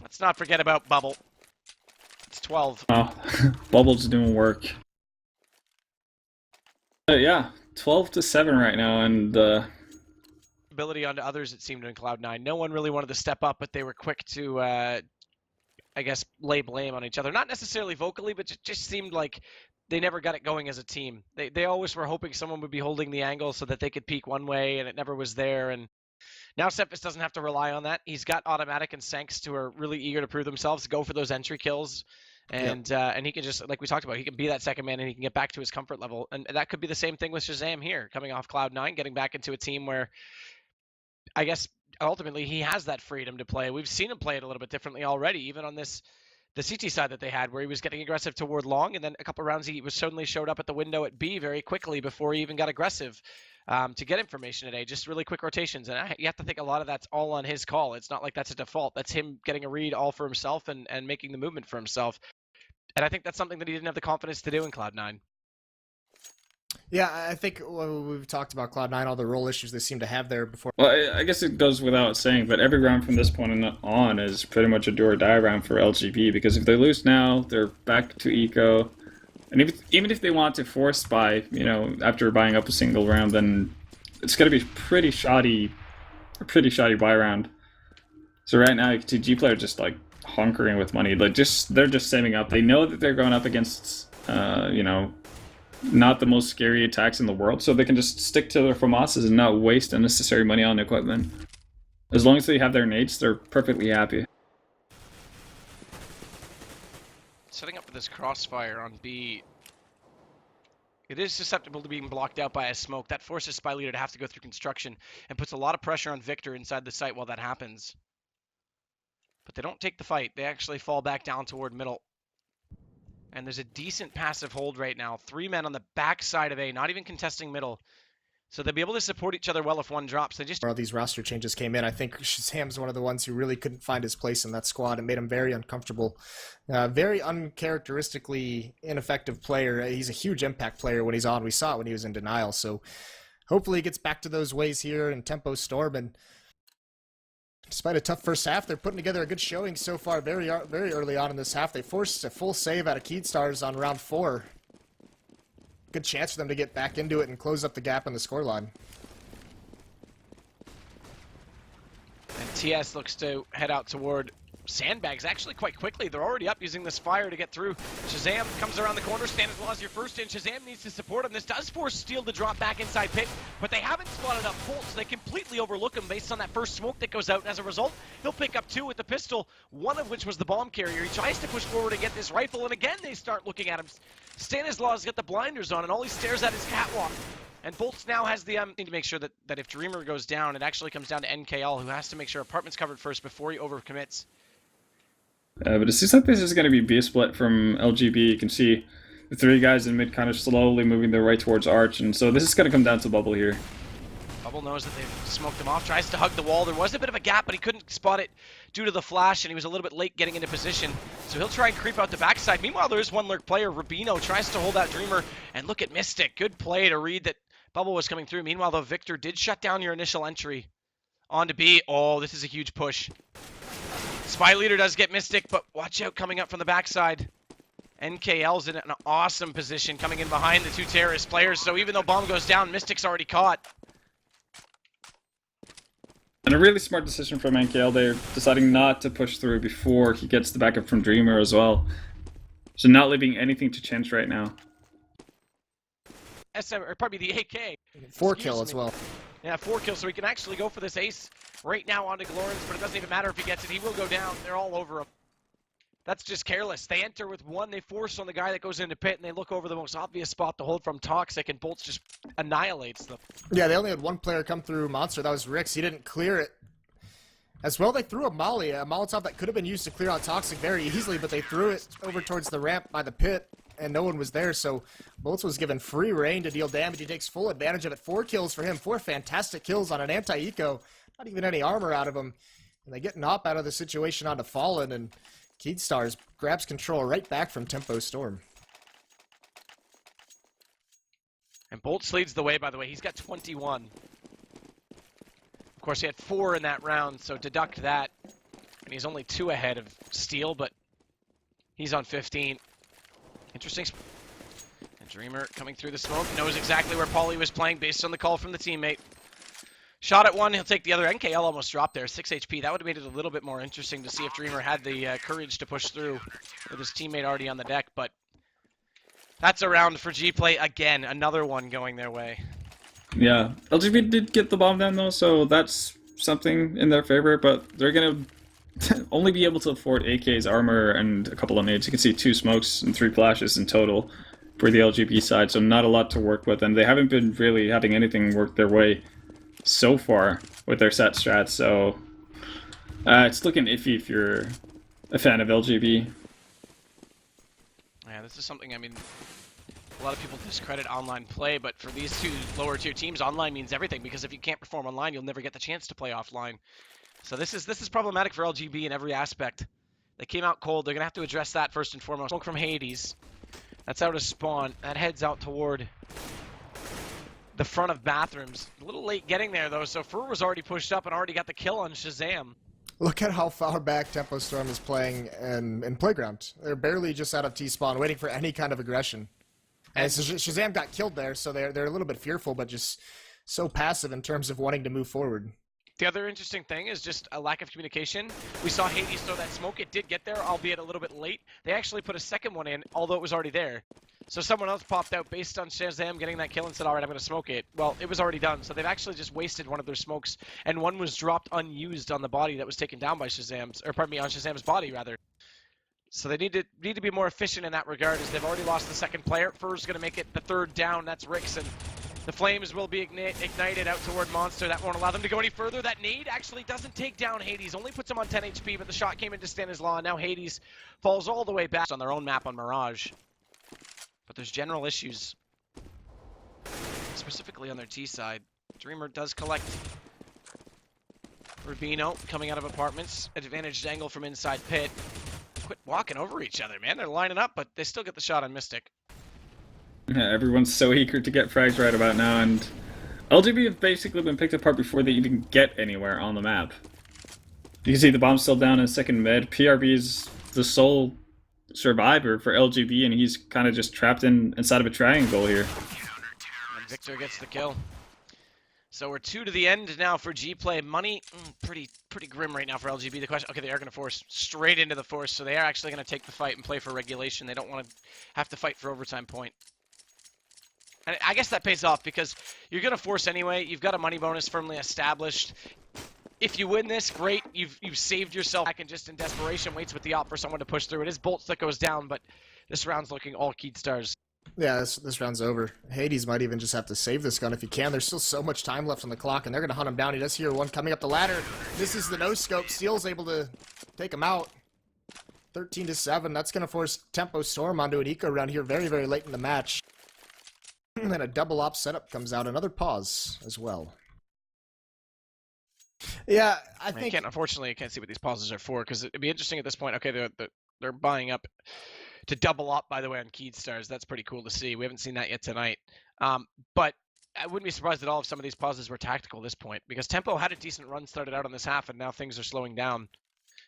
S2: Let's not forget about Bubble. It's 12.
S3: Oh, Bubble's doing work. Yeah, 12-7 right now, and
S2: ability onto others, it seemed, in Cloud9. No one really wanted to step up, but they were quick to, I guess, lay blame on each other. Not necessarily vocally, but it just seemed like they never got it going as a team. They always were hoping someone would be holding the angle so that they could peek one way, and it never was there. And now Semphis doesn't have to rely on that. He's got Automatic and Sanks who are really eager to prove themselves, go for those entry kills. And and he can just, like we talked about, he can be that second man and he can get back to his comfort level. And that could be the same thing with Shazam here, coming off Cloud9, getting back into a team where I guess ultimately he has that freedom to play. We've seen him play it a little bit differently already, even on the CT side that they had, where he was getting aggressive toward long, and then a couple of rounds he was suddenly showed up at the window at B very quickly before he even got aggressive to get information at A. Just really quick rotations, and you have to think a lot of that's all on his call. It's not like that's a default. That's him getting a read all for himself and making the movement for himself. And I think that's something that he didn't have the confidence to do in Cloud9.
S1: Yeah, I think we've talked about Cloud9, all the role issues they seem to have there before.
S3: Well, I guess it goes without saying, but every round from this point on is pretty much a do or die round for LGB, because if they lose now, they're back to eco. And even if they want to force buy, you know, after buying up a single round, then it's going to be a pretty shoddy buy round. So right now, you can see G-Play are just like hunkering with money. Like they're just saving up. They know that they're going up against, you know, not the most scary attacks in the world, so they can just stick to their FAMASs and not waste unnecessary money on equipment. As long as they have their nades, they're perfectly happy.
S2: Setting up for this crossfire on B. It is susceptible to being blocked out by a smoke. That forces Spy Leader to have to go through construction and puts a lot of pressure on Victor inside the site while that happens. But they don't take the fight. They actually fall back down toward middle. And there's a decent passive hold right now. 3 men on the back side of A, not even contesting middle. So they'll be able to support each other well if one drops. They just...
S1: All these roster changes came in. I think Shazam's one of the ones who really couldn't find his place in that squad and made him very uncomfortable. Very uncharacteristically ineffective player. He's a huge impact player when he's on. We saw it when he was in denial. So hopefully he gets back to those ways here in Tempo Storm. And despite a tough first half, they're putting together a good showing so far. Very early on in this half, they forced a full save out of Kstars on round 4. Good chance for them to get back into it and close up the gap on the scoreline.
S2: And TS looks to head out toward Sandbags actually quite quickly. They're already up using this fire to get through. Shazam comes around the corner. Stanislaus, your first in. Shazam needs to support him. This does force Steel to drop back inside pit, but they haven't spotted up Bolt, so they completely overlook him based on that first smoke that goes out. And as a result, he'll pick up 2 with the pistol, one of which was the bomb carrier. He tries to push forward and get this rifle, and again they start looking at him. Stanislaus got the blinders on, and all he stares at is catwalk. And Bolts now has the need to make sure that if Dreamer goes down, it actually comes down to NKL, who has to make sure apartment's covered first before he overcommits.
S3: But it seems like this is going to be B-split from LGB. You can see the 3 guys in mid kind of slowly moving their way towards Arch, and so this is going to come down to Bubble here.
S2: Bubble knows that they've smoked him off, tries to hug the wall. There was a bit of a gap, but he couldn't spot it due to the flash, and he was a little bit late getting into position. So he'll try and creep out the backside. Meanwhile, there is one lurk player. Rubino tries to hold out Dreamer, and look at Mystic. Good play to read that Bubble was coming through. Meanwhile, though, Victor did shut down your initial entry. On to B. Oh, this is a huge push. Spy Leader does get Mystic, but watch out coming up from the backside. NKL's in an awesome position coming in behind the 2 terrorist players, so even though bomb goes down, Mystic's already caught.
S3: And a really smart decision from NKL there, deciding not to push through before he gets the backup from Dreamer as well. So not leaving anything to chance right now.
S2: SM, or probably the AK.
S1: 4 kill as well.
S2: Yeah, 4 kills, so he can actually go for this ace right now onto Glorens, but it doesn't even matter if he gets it. He will go down. They're all over him. That's just careless. They enter with 1, they force on the guy that goes into pit, and they look over the most obvious spot to hold from Toxic, and Bolts just annihilates them.
S1: Yeah, they only had 1 player come through Monster. That was Rix. He didn't clear it. As well, they threw a Molly, a Molotov that could have been used to clear out Toxic very easily, but they threw it over towards the ramp by the pit, and no one was there, so Bolts was given free reign to deal damage. He takes full advantage of it. 4 kills for him. 4 fantastic kills on an anti-eco. Not even any armor out of him. And they get an op out of the situation onto Fallen, and Kstars grabs control right back from Tempo Storm.
S2: And Bolts leads the way, by the way. He's got 21. Of course, he had 4 in that round, so deduct that. And he's only 2 ahead of Steel, but he's on 15. Interesting. And Dreamer coming through the smoke knows exactly where Paulie was playing based on the call from the teammate. Shot at 1, he'll take the other. NKL almost dropped there, 6 HP. That would have made it a little bit more interesting to see if Dreamer had the courage to push through with his teammate already on the deck, but that's a round for G-Play again. Another one going their way.
S3: Yeah, LGB did get the bomb down though, so that's something in their favor, but they're going to only be able to afford AK's armor and a couple of nades. You can see 2 smokes and 3 flashes in total for the LGB side, so not a lot to work with, and they haven't been really having anything work their way so far with their set strats, so it's looking iffy if you're a fan of LGB.
S2: Yeah, this is something, I mean, a lot of people discredit online play, but for these 2 lower tier teams, online means everything, because if you can't perform online, you'll never get the chance to play offline. So this is problematic for LGB in every aspect. They came out cold. They're going to have to address that first and foremost. Smoke from Hades. That's out of spawn. That heads out toward the front of bathrooms. A little late getting there, though, so Fur was already pushed up and already got the kill on Shazam.
S1: Look at how far back Tempo Storm is playing in Playground. They're barely just out of T-spawn, waiting for any kind of aggression. And so Shazam got killed there, so they're a little bit fearful, but just so passive in terms of wanting to move forward.
S2: The other interesting thing is just a lack of communication. We saw Hades throw that smoke. It did get there, albeit a little bit late. They actually put a second one in, although it was already there. So someone else popped out based on Shazam getting that kill and said, all right, I'm going to smoke it. Well, it was already done. So they've actually just wasted one of their smokes, and one was dropped unused on the body that was taken down by Shazam's, or pardon me, on Shazam's body, rather. So they need to be more efficient in that regard, as they've already lost the second player. Fur's going to make it the 3rd down. That's Rix, and the flames will be ignited out toward Monster. That won't allow them to go any further. That nade actually doesn't take down Hades. Only puts him on 10 HP, but the shot came into Stanislaus. Now Hades falls all the way back on their own map on Mirage. But there's general issues, specifically on their T side. Dreamer does collect Rubino coming out of apartments. Advantaged angle from inside pit. Quit walking over each other, man. They're lining up, but they still get the shot on Mystic.
S3: Yeah, everyone's so eager to get frags right about now, and LGB have basically been picked apart before they even get anywhere on the map. You can see the bomb's still down in second mid. PRB is the sole survivor for LGB, and he's kind of just trapped inside of a triangle here.
S2: And Victor gets the kill. So we're 2 to the end now for G-Play. Money, pretty grim right now for LGB. The question, okay, they are going to force straight into the force, so they are actually going to take the fight and play for regulation. They don't want to have to fight for overtime point. And I guess that pays off because you're going to force anyway. You've got a money bonus firmly established. If you win this, great. You've saved yourself back and just in desperation waits with the op for someone to push through. It is Bolts that goes down, but this round's looking all Kstars.
S1: Yeah, this round's over. Hades might even just have to save this gun if he can. There's still so much time left on the clock, and they're going to hunt him down. He does hear one coming up the ladder. This is the no-scope. Steel's able to take him out. 13-7. That's going to force Tempo Storm onto an eco round here very, very late in the match. And then a double op setup comes out. Another pause as well. Yeah, I think...
S2: Unfortunately, I can't see what these pauses are for, because it'd be interesting at this point. Okay, they're buying up to double up, by the way, on Kstars. That's pretty cool to see. We haven't seen that yet tonight. But I wouldn't be surprised at all if some of these pauses were tactical at this point, because Tempo had a decent run started out on this half, and now things are slowing down.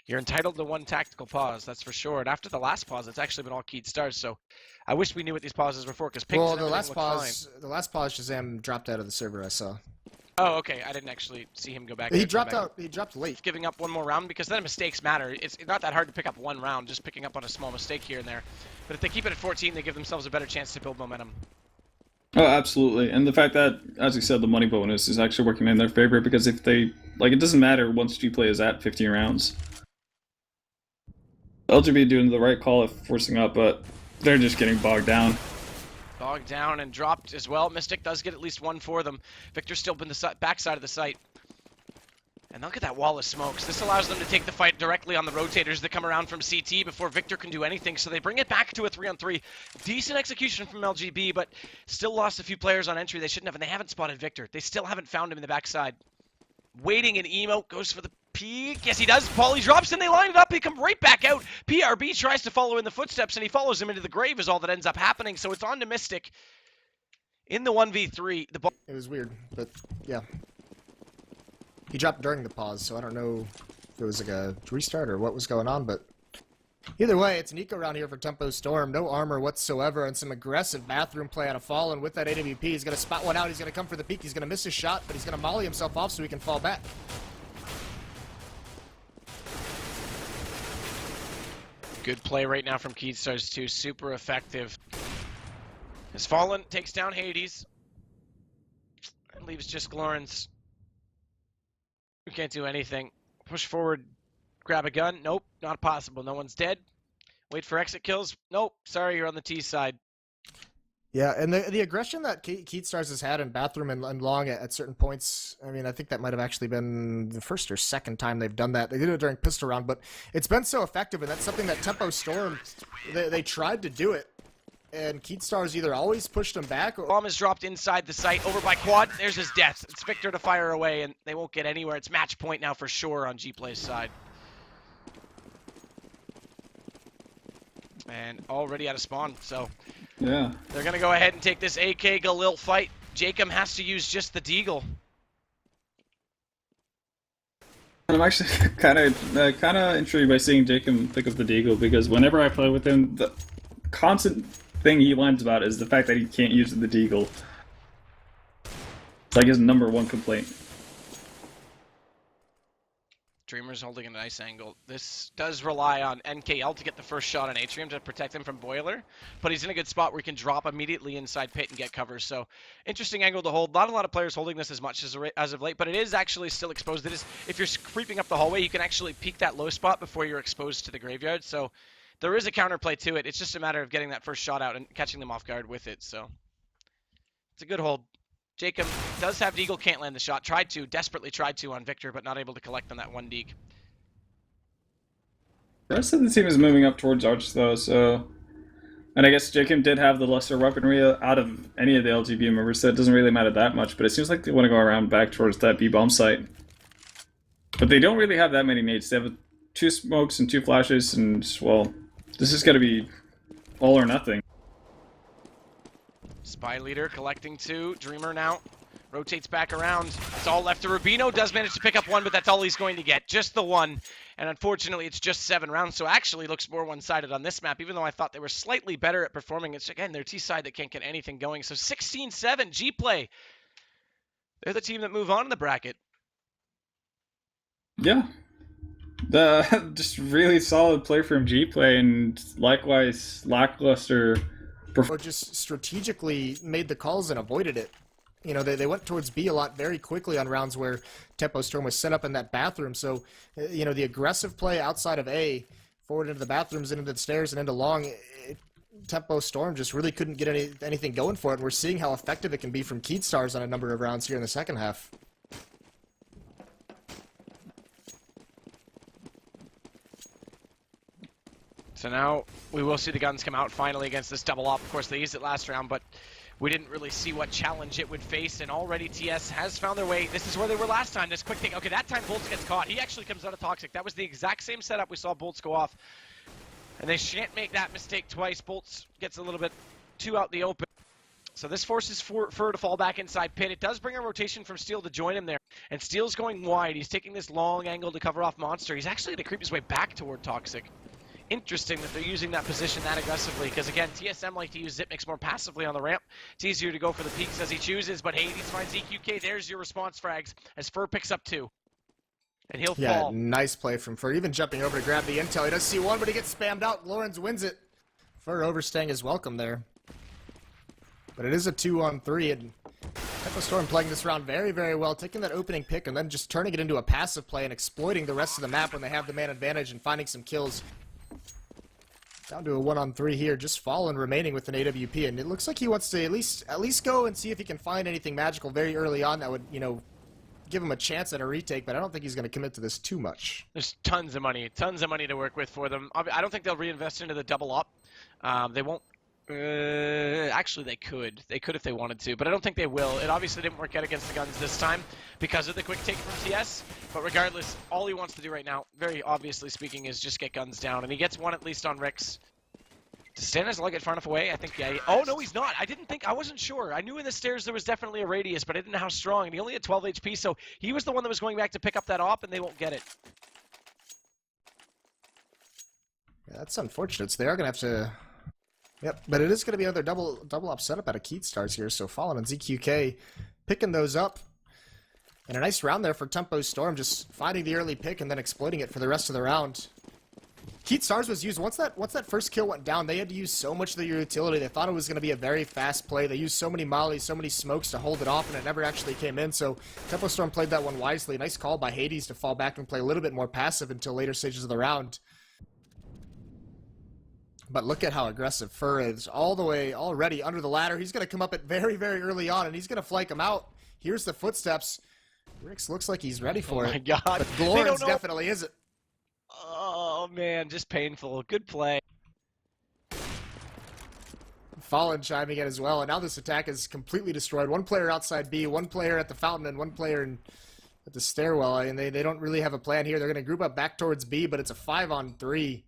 S2: You're entitled to one tactical pause, that's for sure. And after the last pause, it's actually been all Kstars. So I wish we knew what these pauses were for, because
S1: the last pause, Shazam dropped out of the server. I saw.
S2: Oh, okay. I didn't actually see him go back.
S1: He dropped out. He dropped late.
S2: Giving up one more round, because then mistakes matter. It's not that hard to pick up one round, just picking up on a small mistake here and there. But if they keep it at 14, they give themselves a better chance to build momentum.
S3: Oh, absolutely. And the fact that, as you said, the money bonus is actually working in their favor, because if they, it doesn't matter once G-Play is at 15 rounds. LGB doing the right call of forcing up, but they're just getting bogged down.
S2: Bogged down and dropped as well. Mystic does get at least one for them. Victor's still been the backside of the site. And look at that wall of smokes. This allows them to take the fight directly on the rotators that come around from CT before Victor can do anything. So they bring it back to a 3-on-3. Decent execution from LGB, but still lost a few players on entry they shouldn't have. And they haven't spotted Victor. They still haven't found him in the backside. Waiting an emo, goes for the peek. Yes, he does. Paulie drops and they line it up. They come right back out. PRB tries to follow in the footsteps and he follows him into the grave is all that ends up happening. So it's on to Mystic in the 1v3.
S1: It was weird, but yeah. He dropped during the pause, so I don't know if it was like a restart or what was going on, but either way, it's an eco round here for Tempo Storm. No armor whatsoever and some aggressive bathroom play out of Fallen with that AWP. He's going to spot one out. He's going to come for the peek. He's going to miss his shot, but he's going to molly himself off so he can fall back.
S2: Good play right now from Kstars too. Super effective. As Fallen takes down Hades. And leaves just Glorens. We can't do anything. Push forward. Grab a gun. Nope. Not possible. No one's dead. Wait for exit kills. Nope. Sorry, you're on the T side.
S1: Yeah, and the aggression that Kstars has had in bathroom and long at certain points, I mean, I think that might have actually been the first or second time they've done that. They did it during pistol round, but it's been so effective, and that's something that Tempo Storm, they tried to do it, and Kstars either always pushed them back or...
S2: Bomb is dropped inside the site, over by Quad. There's his death. It's Victor to fire away, and they won't get anywhere. It's match point now for sure on G-Play's side. And already out of spawn, so...
S3: Yeah.
S2: They're going to go ahead and take this AK Galil fight. Jacob has to use just the Deagle.
S3: I'm actually kind of intrigued by seeing Jacob pick up the Deagle, because whenever I play with him, the constant thing he whines about is the fact that he can't use the Deagle. It's like his #1 complaint.
S2: Dreamer's holding a nice angle. This does rely on NKL to get the first shot on Atrium to protect him from Boiler, but he's in a good spot where he can drop immediately inside pit and get cover. So interesting angle to hold. Not a lot of players holding this as much as of late, but it is actually still exposed. It is, if you're creeping up the hallway, you can actually peek that low spot before you're exposed to the graveyard. So there is a counterplay to it. It's just a matter of getting that first shot out and catching them off guard with it. So it's a good hold. Jacob does have Deagle, can't land the shot. Desperately tried to on Victor, but not able to collect on that one Deagle.
S3: The rest of the team is moving up towards Arch, though, so... And I guess Jacob did have the lesser weaponry out of any of the LGB members, so it doesn't really matter that much, but it seems like they want to go around back towards that B-bomb site. But they don't really have that many nades. They have 2 smokes and 2 flashes, and, well, this is going to be all or nothing.
S2: Spy leader collecting 2. Dreamer now Rotates back around. It's all left to Rubino. Does manage to pick up one, but that's all he's going to get. Just the one. And unfortunately, it's just 7 rounds. So actually looks more one-sided on this map, even though I thought they were slightly better at performing. It's, again, their T-side that can't get anything going. So 16-7, G-Play. They're the team that move on in the bracket.
S3: Yeah. Just really solid play from G-Play, and likewise lackluster.
S1: Or just strategically made the calls and avoided it. You know, they went towards B a lot very quickly on rounds where Tempo Storm was set up in that bathroom. So, you know, the aggressive play outside of A, forward into the bathrooms, into the stairs, and into long, Tempo Storm just really couldn't get anything going for it. And we're seeing how effective it can be from Kstars on a number of rounds here in the second half.
S2: So now we will see the guns come out finally against this double op. Of course, they used it last round, but we didn't really see what challenge it would face, and already TS has found their way. This is where they were last time. This quick thing. Okay, that time Bolts gets caught. He actually comes out of Toxic. That was the exact same setup we saw Bolts go off. And they shan't make that mistake twice. Bolts gets a little bit too out in the open. So this forces Fur to fall back inside pit. It does bring a rotation from Steel to join him there. And Steel's going wide. He's taking this long angle to cover off Monster. He's actually going to creep his way back toward Toxic. Interesting that they're using that position that aggressively, because again, TSM like to use Zipmix more passively on the ramp. It's easier to go for the peaks as he chooses, but Hades finds EQK. There's your response frags as Fur picks up 2. And he'll fall.
S1: Yeah, nice play from Fur. Even jumping over to grab the intel. He does see one, but he gets spammed out. Lawrence wins it. Fur overstaying his welcome there. But it is a 2-on-3, and Tempo Storm playing this round very, very well, taking that opening pick and then just turning it into a passive play and exploiting the rest of the map when they have the man advantage and finding some kills. Down to a 1-on-3 here, just Fallen remaining with an AWP, and it looks like he wants to at least go and see if he can find anything magical very early on that would, you know, give him a chance at a retake, but I don't think he's going to commit to this too much.
S2: There's tons of money to work with for them. I don't think they'll reinvest into the double up. They won't. Actually, they could. They could if they wanted to, but I don't think they will. It obviously didn't work out against the guns this time because of the quick take from TS. But regardless, all he wants to do right now, very obviously speaking, is just get guns down, and he gets one at least on Rix. Does Stannis get far enough away? I think, yeah. Oh, no, he's not. I wasn't sure. I knew in the stairs there was definitely a radius, but I didn't know how strong, and he only had 12 HP, so he was the one that was going back to pick up that op, and they won't get it.
S1: Yeah, that's unfortunate. So they are going to have to... Yep, but it is going to be another double op setup out of Kstars here, so Fallen and ZQK picking those up. And a nice round there for Tempo Storm, just finding the early pick and then exploiting it for the rest of the round. Kstars was used, once that first kill went down, they had to use so much of their utility. They thought it was going to be a very fast play. They used so many mollies, so many smokes to hold it off, and it never actually came in. So Tempo Storm played that one wisely. Nice call by Hades to fall back and play a little bit more passive until later stages of the round. But look at how aggressive Fur is. All the way already under the ladder. He's going to come up at very, very early on, and he's going to flake him out. Here's the footsteps. Rix looks like he's ready for it.
S2: Oh my god.
S1: But Glorens definitely isn't.
S2: Oh man, just painful. Good play.
S1: Fallen chiming in as well, and now this attack is completely destroyed. One player outside B, one player at the fountain, and one player at the stairwell. And they don't really have a plan here. They're going to group up back towards B, but it's a 5-on-3.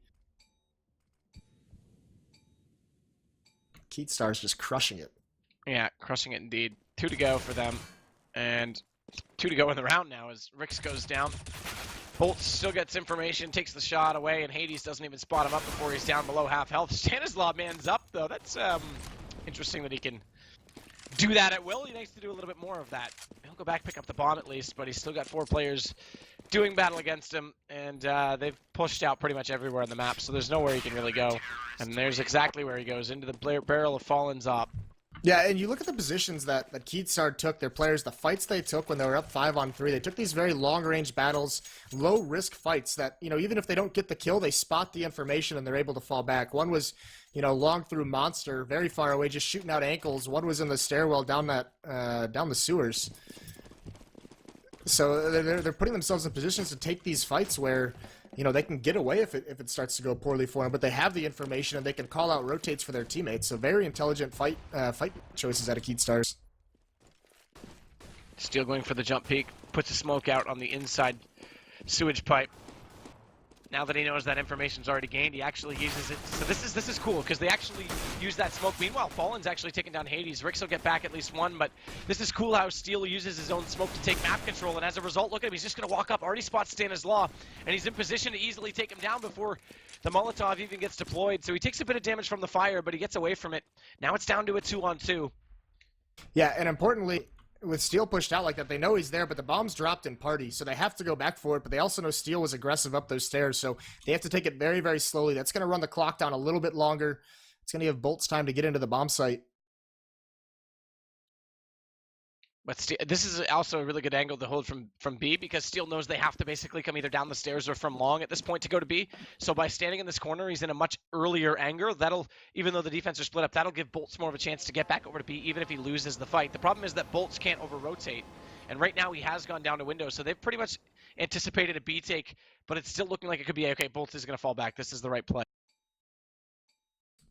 S1: Kstars just crushing it.
S2: Yeah, crushing it indeed. 2 to go for them. And 2 to go in the round now as Rix goes down. Bolts still gets information, takes the shot away, and Hades doesn't even spot him up before he's down below half health. Stanislav man's up, though. That's interesting that he can do that at will. He needs to do a little bit more of that. He'll go back, pick up the bomb at least, but he's still got 4 players doing battle against him, and they've pushed out pretty much everywhere on the map, so there's nowhere he can really go. And there's exactly where he goes, into the barrel of Fallen's op.
S1: Yeah, and you look at the positions that Kstars took, their players, the fights they took when they were up 5-on-3. They took these very long-range battles, low-risk fights that, you know, even if they don't get the kill, they spot the information and they're able to fall back. One was, you know, long through Monster, very far away, just shooting out ankles. One was in the stairwell down the sewers. So they're putting themselves in positions to take these fights where, you know, they can get away if it starts to go poorly for them, but they have the information and they can call out rotates for their teammates. So very intelligent fight choices out of Kstars.
S2: Steel going for the jump peak, puts a smoke out on the inside sewage pipe. Now that he knows that information's already gained, he actually uses it. So this is cool, because they actually use that smoke. Meanwhile, Fallen's actually taking down Hades. Rix will get back at least one, but this is cool how Steel uses his own smoke to take map control, and as a result, look at him, he's just going to walk up, already spots Stanislaw, and he's in position to easily take him down before the Molotov even gets deployed. So he takes a bit of damage from the fire, but he gets away from it. Now it's down to a 2-on-2.
S1: Yeah, and importantly, with Steel pushed out like that, they know he's there, but the bomb's dropped in party, so they have to go back for it, but they also know Steel was aggressive up those stairs, so they have to take it very, very slowly. That's going to run the clock down a little bit longer. It's going to give Bolts time to get into the bomb site.
S2: But this is also a really good angle to hold from B, because Steel knows they have to basically come either down the stairs or from long at this point to go to B. So by standing in this corner, he's in a much earlier angle. That'll, even though the defense are split up, that'll give Bolts more of a chance to get back over to B, even if he loses the fight. The problem is that Bolts can't over-rotate. And right now he has gone down to window, so they've pretty much anticipated a B take, but it's still looking like it could be, okay, Bolts is going to fall back. This is the right play.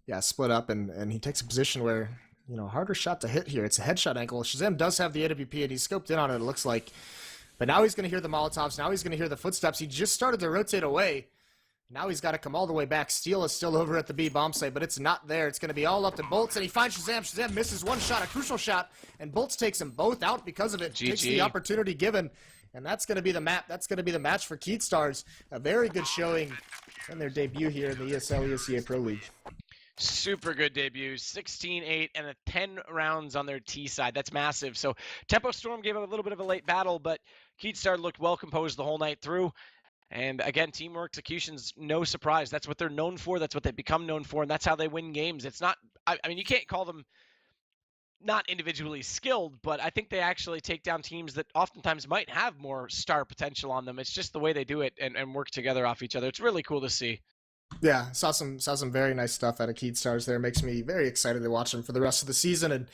S1: Yeah, split up, and he takes a position where, you know, harder shot to hit here. It's a headshot angle. Shazam does have the AWP, and he's scoped in on it, it looks like. But now he's going to hear the Molotovs. Now he's going to hear the footsteps. He just started to rotate away. Now he's got to come all the way back. Steel is still over at the B bomb site, but it's not there. It's going to be all up to Bolts, and he finds Shazam. Shazam misses one shot, a crucial shot, and Bolts takes them both out because of it.
S2: GG.
S1: Takes the opportunity given, and that's going to be the map. That's going to be the match for Kstars. A very good showing in their debut here in the ESL ESEA Pro League.
S2: Super good debut, 16-8 and a 10 rounds on their T side. That's massive. So Tempo Storm gave it a little bit of a late battle, but Kstars looked well composed the whole night through. And again, teamwork execution's no surprise. That's what they're known for. That's what they become known for, and that's how they win games. It's not, I mean, you can't call them not individually skilled, but I think they actually take down teams that oftentimes might have more star potential on them. It's just the way they do it and work together off each other. It's really cool to see.
S1: Yeah, saw some very nice stuff out of Kstars there. Makes me very excited to watch them for the rest of the season and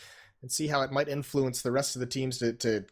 S1: see how it might influence the rest of the teams to